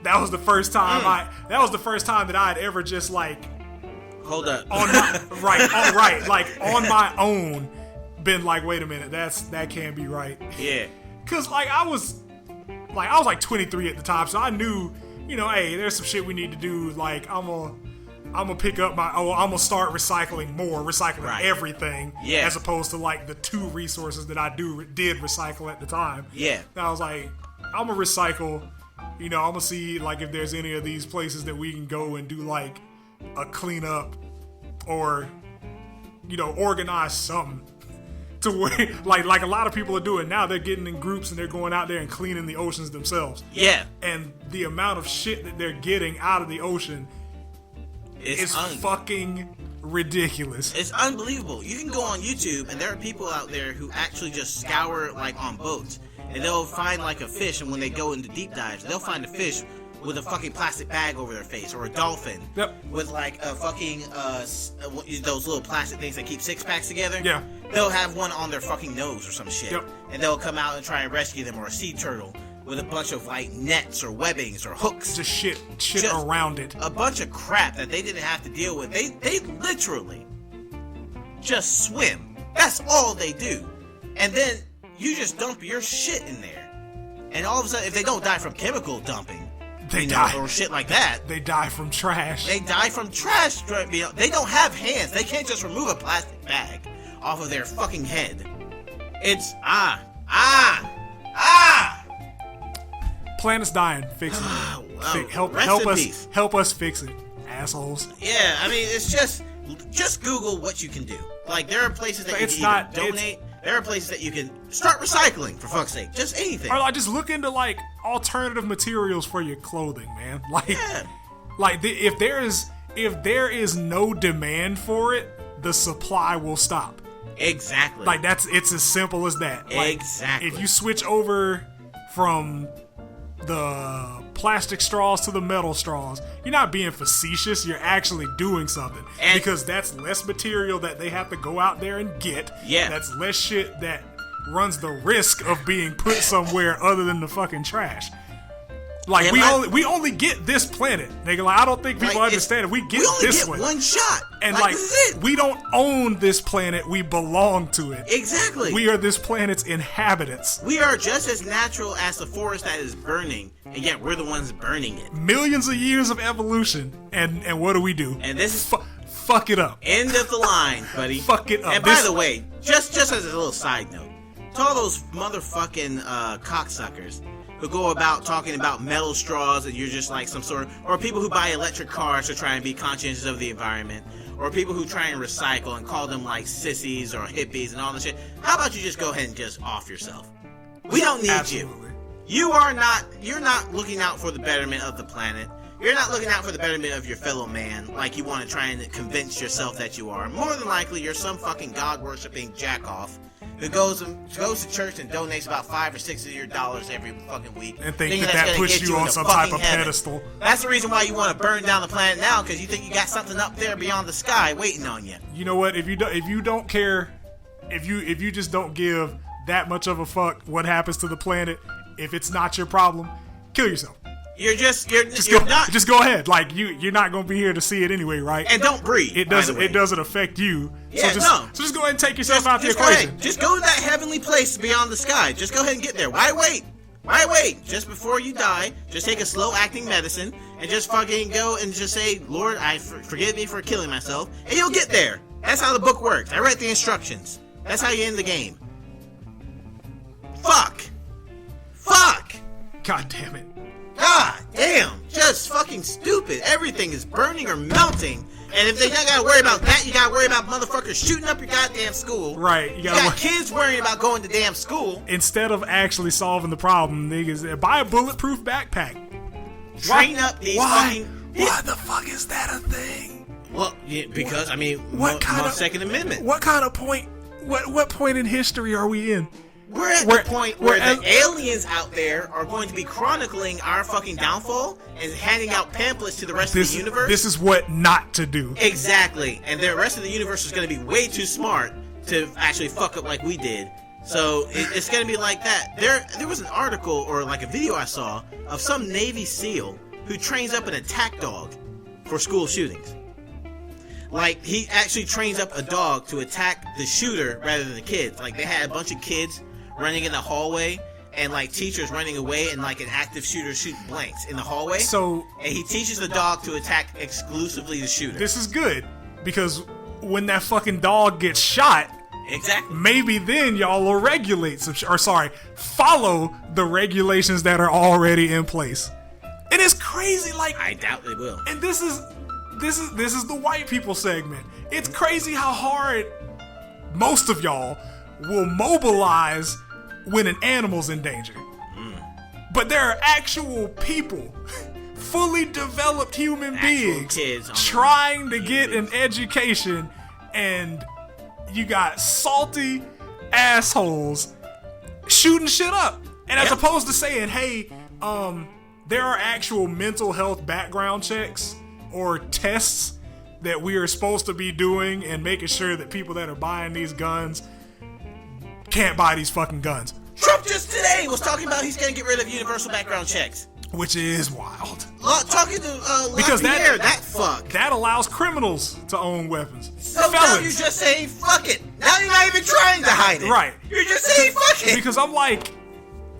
That was the first time that I had ever just, like, hold up, on my own, been like, wait a minute, that can't be right. Yeah. Cause I was like 23 at the time, so I knew, hey, there's some shit we need to do. Like, I'm gonna pick up I'm gonna start recycling everything, as opposed to like the 2 resources that I did recycle at the time. Yeah. And I was like, I'm gonna recycle. I'm gonna see like if there's any of these places that we can go and do like a cleanup or organize something to where like a lot of people are doing now. They're getting in groups and they're going out there and cleaning the oceans themselves. Yeah. And the amount of shit that they're getting out of the ocean is fucking ridiculous. It's unbelievable. You can go on YouTube and there are people out there who actually just scour like on boats. And they'll find like a fish, and when they go into deep dives, they'll find a fish with a fucking plastic bag over their face, or a dolphin with like a fucking those little plastic things that keep 6-packs together. Yeah. They'll have one on their fucking nose or some shit. Yep. And they'll come out and try and rescue them, or a sea turtle with a bunch of like nets or webbings or hooks. Just shit around it. A bunch of crap that they didn't have to deal with. They literally just swim. That's all they do. And then you just dump your shit in there. And all of a sudden, if they don't die from chemical dumping, they die. Or shit like that. They die from trash. They die from trash. They don't have hands. They can't just remove a plastic bag off of their fucking head. It's Planet's dying. Fix it. Help us fix it, assholes. Yeah, I mean, it's just Google what you can do. Like, there are places that you can donate. There are places that you can start recycling, for fuck's sake. Just anything. Or like just look into like alternative materials for your clothing, man. Like, if there is no demand for it, the supply will stop. Exactly. Like it's as simple as that. Like, exactly. If you switch over from the plastic straws to the metal straws, you're not being facetious, you're actually doing something. Because that's less material that they have to go out there and get. Yeah. That's less shit that runs the risk of being put somewhere other than the fucking trash. Like, we only get this planet, nigga. Like, I don't think people understand it. We get this one. We only get one shot. And like we don't own this planet, we belong to it. Exactly. We are this planet's inhabitants. We are just as natural as the forest that is burning, and yet we're the ones burning it. Millions of years of evolution, and what do? And this is fuck it up. End of the line, buddy. Fuck it up. And by the way, just as a little side note, to all those motherfucking cocksuckers who go about talking about metal straws and you're just like some sort of, or people who buy electric cars to try and be conscientious of the environment, or people who try and recycle and call them like sissies or hippies and all this shit. How about you just go ahead and just off yourself? We don't need you. You're not looking out for the betterment of the planet. You're not looking out for the betterment of your fellow man like you want to try and convince yourself that you are. More than likely, you're some fucking God-worshipping jack-off who goes to church and donates about $5 or $6 of your dollars every fucking week, and think that puts you on some type of pedestal. That's the reason why you want to burn down the planet now, because you think you got something up there beyond the sky waiting on you. You know what? If you don't care, if you just don't give that much of a fuck what happens to the planet, if it's not your problem, kill yourself. Just go ahead. Like you're not gonna be here to see it anyway, right? And don't breathe. It doesn't affect you. Yeah, so just go ahead and take yourself out the equation. Just go to that heavenly place beyond the sky. Just go ahead and get there. Why wait? Just before you die, just take a slow acting medicine and just fucking go and just say, Lord, forgive me for killing myself, and you'll get there. That's how the book works. I read the instructions. That's how you end the game. Fuck. God damn it. God damn, just fucking stupid. Everything is burning or melting. And if they not gotta worry about that, you gotta worry about motherfuckers shooting up your goddamn school. Right. You got kids worrying about going to damn school. Instead of actually solving the problem, niggas, buy a bulletproof backpack. Train up these fucking... Why the fuck is that a thing? Well, yeah, because, I mean, Second Amendment. What kind of point... What point in history are we in? We're at the point where the aliens out there are going to be chronicling our fucking downfall and handing out pamphlets to the rest of the universe. This is what not to do. Exactly. And the rest of the universe is going to be way too smart to actually fuck up like we did. So it's going to be like that. There was an article or like a video I saw of some Navy SEAL who trains up an attack dog for school shootings. Like, he actually trains up a dog to attack the shooter rather than the kids. Like, they had a bunch of kids running in the hallway and like teachers running away and like an active shooter shooting blanks in the hallway. So, and he teaches the dog to attack exclusively the shooter. This is good because when that fucking dog gets shot, exactly, maybe then y'all will regulate follow the regulations that are already in place. And it's crazy, like, I doubt they will. And this is the white people segment. It's crazy how hard most of y'all will mobilize when an animal's in danger. But there are actual people, fully developed human beings, trying to get an education, and you got salty assholes shooting shit up. And as opposed to saying, hey, there are actual mental health background checks or tests that we are supposed to be doing and making sure that people that are buying these guns can't buy these fucking guns. Trump just today was talking about he's going to get rid of universal background checks. Which is wild. Talking to because that allows criminals to own weapons. So now you're just saying fuck it. Now you're not even trying to hide it. Right. You're just saying fuck it. Because I'm like,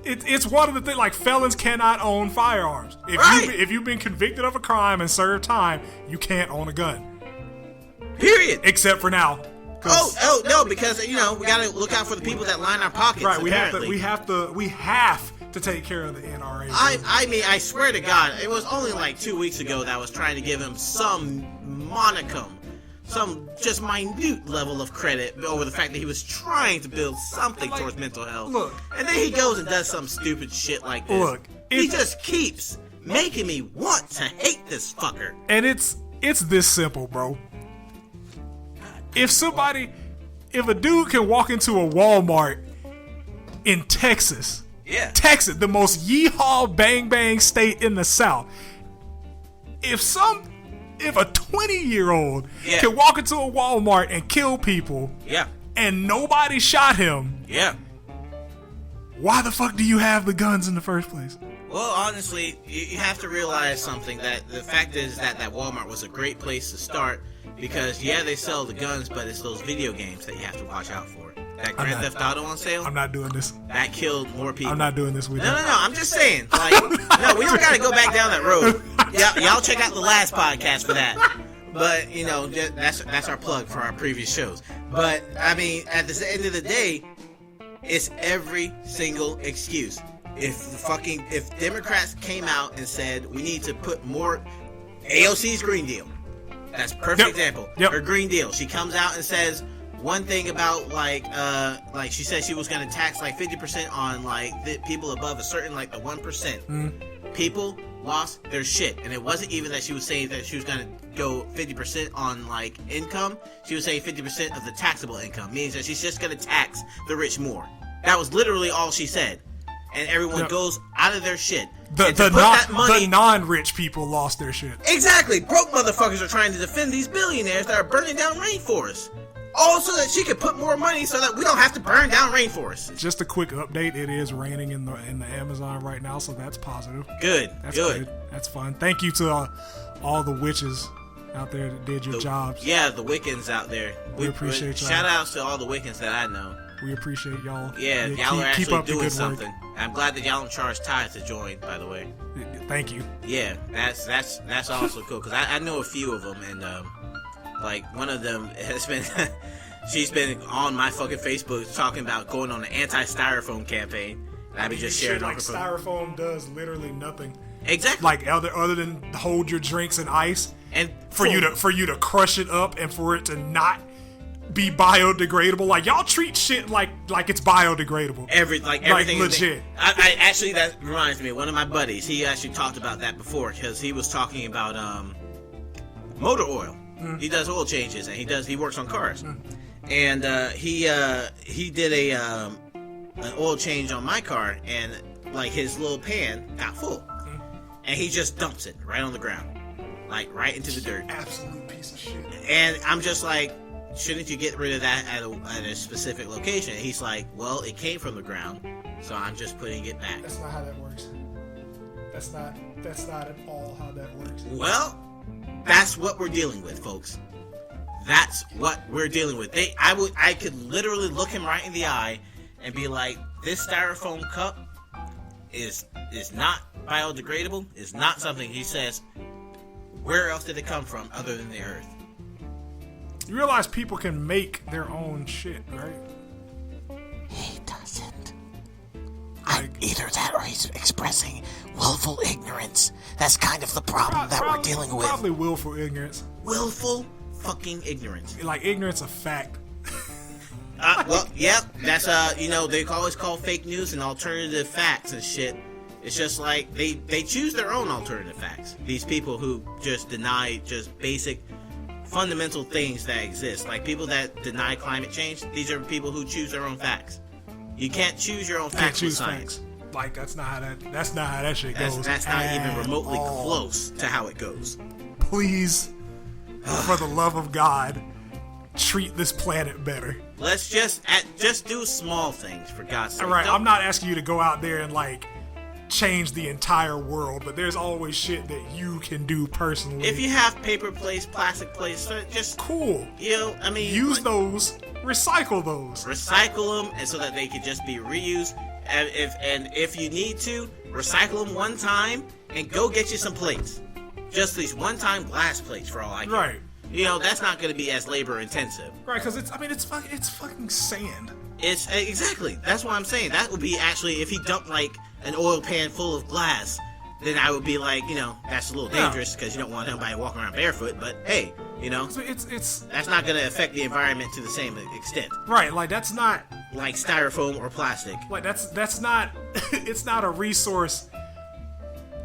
it's one of the things, like, felons cannot own firearms. If you've been convicted of a crime and served time, you can't own a gun. Period. Except for now. Oh no, because we gotta look out for the people that line our pockets. Right, we have to take care of the NRA. I mean, I swear to God, it was only like 2 weeks ago that I was trying to give him some monicum, some just minute level of credit over the fact that he was trying to build something towards mental health. Look, and then he goes and does some stupid shit like this. Look, he just keeps making me want to hate this fucker. And it's this simple, bro. If a dude can walk into a Walmart in Texas, Texas, the most yeehaw bang bang state in the South, if a 20-year-old can walk into a Walmart and kill people, and nobody shot him, why the fuck do you have the guns in the first place? Well, honestly, you have to realize something, that the fact is that Walmart was a great place to start. Because, they sell the guns, but it's those video games that you have to watch out for. That Grand Theft Auto on sale. I'm not doing this. That killed more people. I'm not doing this with you. No. I'm just saying. Like, no, we don't got to go back down that road. Y'all check out the last podcast for that. But, that's our plug for our previous shows. But, I mean, at the end of the day, it's every single excuse. If Democrats came out and said we need to put more AOC's Green Deal. That's a perfect example. Her Green Deal. She comes out and says one thing about like she said she was going to tax like 50% on like the people above a certain like the 1%. People lost their shit, and it wasn't even that she was saying that she was going to go 50% on like income. She was saying 50% of the taxable income, means that she's just going to tax the rich more. That was literally all she said, and everyone goes out of their shit. The non-rich people lost their shit. Exactly. Broke motherfuckers are trying to defend these billionaires that are burning down rainforests. All so that she could put more money so that we don't have to burn down rainforests. Just a quick update. It is raining in the Amazon right now, so that's positive. Good. That's good. That's fun. Thank you to all the witches out there that did your jobs. Yeah, the Wiccans out there. We appreciate y'all. Shout outs to all the Wiccans that I know. We appreciate y'all. Yeah, y'all are actually doing something. Work. I'm glad that y'all don't charge tithe to join, by the way. Thank you. Yeah, that's also cool, because I know a few of them, and like one of them has been she's been on my fucking Facebook talking about going on an anti-styrofoam campaign. And I be just sharing like styrofoam does literally nothing. Exactly. Like other than hold your drinks in ice, and for you to crush it up and for it to not be biodegradable. Like, y'all treat shit like it's biodegradable. Everything legit. I actually, that reminds me, one of my buddies, he actually talked about that before, because he was talking about motor oil. He does oil changes, and he works on cars. And he did an oil change on my car, and like his little pan got full, and he just dumps it right on the ground, like right into the dirt. Absolute piece of shit. And I'm just like, shouldn't you get rid of that at a specific location? And he's like, well, it came from the ground, so I'm just putting it back. That's not how that works. That's not at all how that works. Well, that's what we're dealing with, folks. That's what we're dealing with. I could literally look him right in the eye and be like, this styrofoam cup is not biodegradable. It's not something. He says, where else did it come from other than the earth? You realize people can make their own shit, right? He doesn't. Either that or he's expressing willful ignorance. That's kind of the problem that we're dealing with. Probably willful ignorance. Willful fucking ignorance. Like ignorance of fact. Well, yeah, that's they always call fake news and alternative facts and shit. It's just like they choose their own alternative facts. These people who just deny just basic fundamental things that exist. Like people that deny climate change, these are people who choose their own facts. You can't choose your own facts with science. Facts. Like that's not how that shit goes. That's not even remotely close to how it goes. Please, for the love of God, treat this planet better. Let's just do small things, for God's sake. All right, I'm not asking you to go out there and like change the entire world, but there's always shit that you can do personally. If you have paper plates, plastic plates, just cool. Use those, recycle those. Recycle them, and so that they can just be reused. And if you need to, recycle them one time and go get you some plates. Just these one-time glass plates for all I care. Right. That's not going to be as labor intensive. Right, because it's fucking sand. It's exactly. That's what I'm saying. That would be actually, if he dumped like an oil pan full of glass, then I would be like, that's a little dangerous because you don't want anybody walking around barefoot. But hey, so it's that's not going to affect the environment to the same extent. Right, like that's not like styrofoam or plastic. Like that's not it's not a resource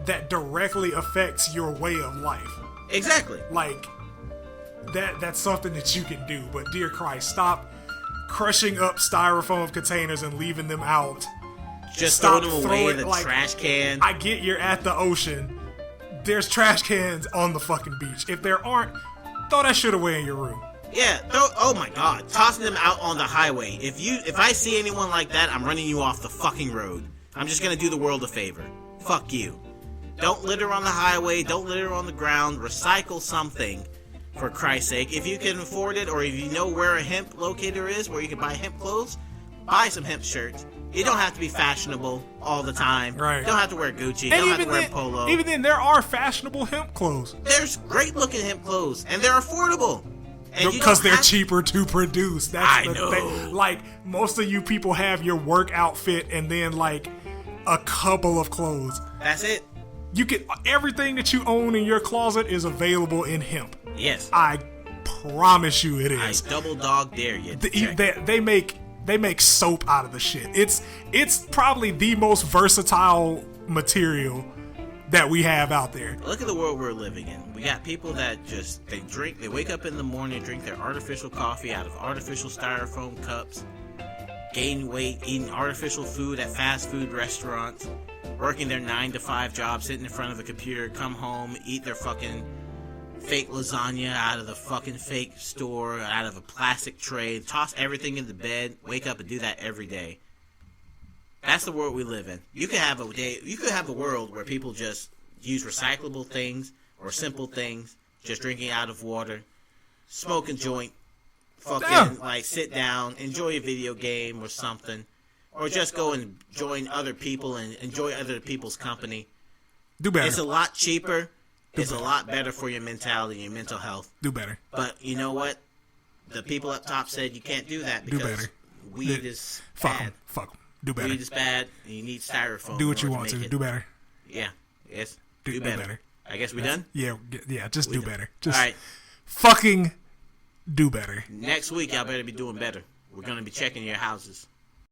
that directly affects your way of life. Exactly. Like that's something that you can do. But dear Christ, stop crushing up styrofoam containers and leaving them out. Just throw them away in the trash can. I get you're at the ocean. There's trash cans on the fucking beach. If there aren't, throw that shit away in your room. Yeah, oh my God, tossing them out on the highway. If I see anyone like that, I'm running you off the fucking road. I'm just gonna do the world a favor. Fuck you. Don't litter on the highway. Don't litter on the ground. Recycle something, for Christ's sake. If you can afford it, or if you know where a hemp locator is, where you can buy hemp clothes, buy some hemp shirts. You don't have to be fashionable all the time. Right. You don't have to wear Gucci. You don't have to wear Polo. Even then, there are fashionable hemp clothes. There's great looking hemp clothes, and they're affordable. Because they're cheaper to produce. That's the thing. Like, most of you people have your work outfit and then, like, a couple of clothes. That's it. Everything that you own in your closet is available in hemp. Yes. I promise you it is. I double dog dare you. They make soap out of the shit. It's probably the most versatile material that we have out there. Look at the world we're living in. We got people that they wake up in the morning, drink their artificial coffee out of artificial styrofoam cups, gain weight, eating artificial food at fast food restaurants, working their 9-to-5 job, sitting in front of a computer, come home, eat their fucking fake lasagna out of the fucking fake store, out of a plastic tray, toss everything in the bed, wake up and do that every day. That's the world we live in. You could have a world where people just use recyclable things or simple things, just drinking out of water, smoke a joint, fucking sit down, enjoy a video game or something, or just go and join other people and enjoy other people's company. Do better. It's a lot cheaper. It's a lot better for your mentality and your mental health. Do better. But you know what? The people up top said you can't do that because weed is bad. Fuck them. Do better. Weed is bad, and you need styrofoam. Do what you want to. Do better. Yeah. Yes. Do better. I guess we done? Yeah. Just do better. Just all right. Fucking do better. Next week, y'all better be doing better. We're going to be checking your houses.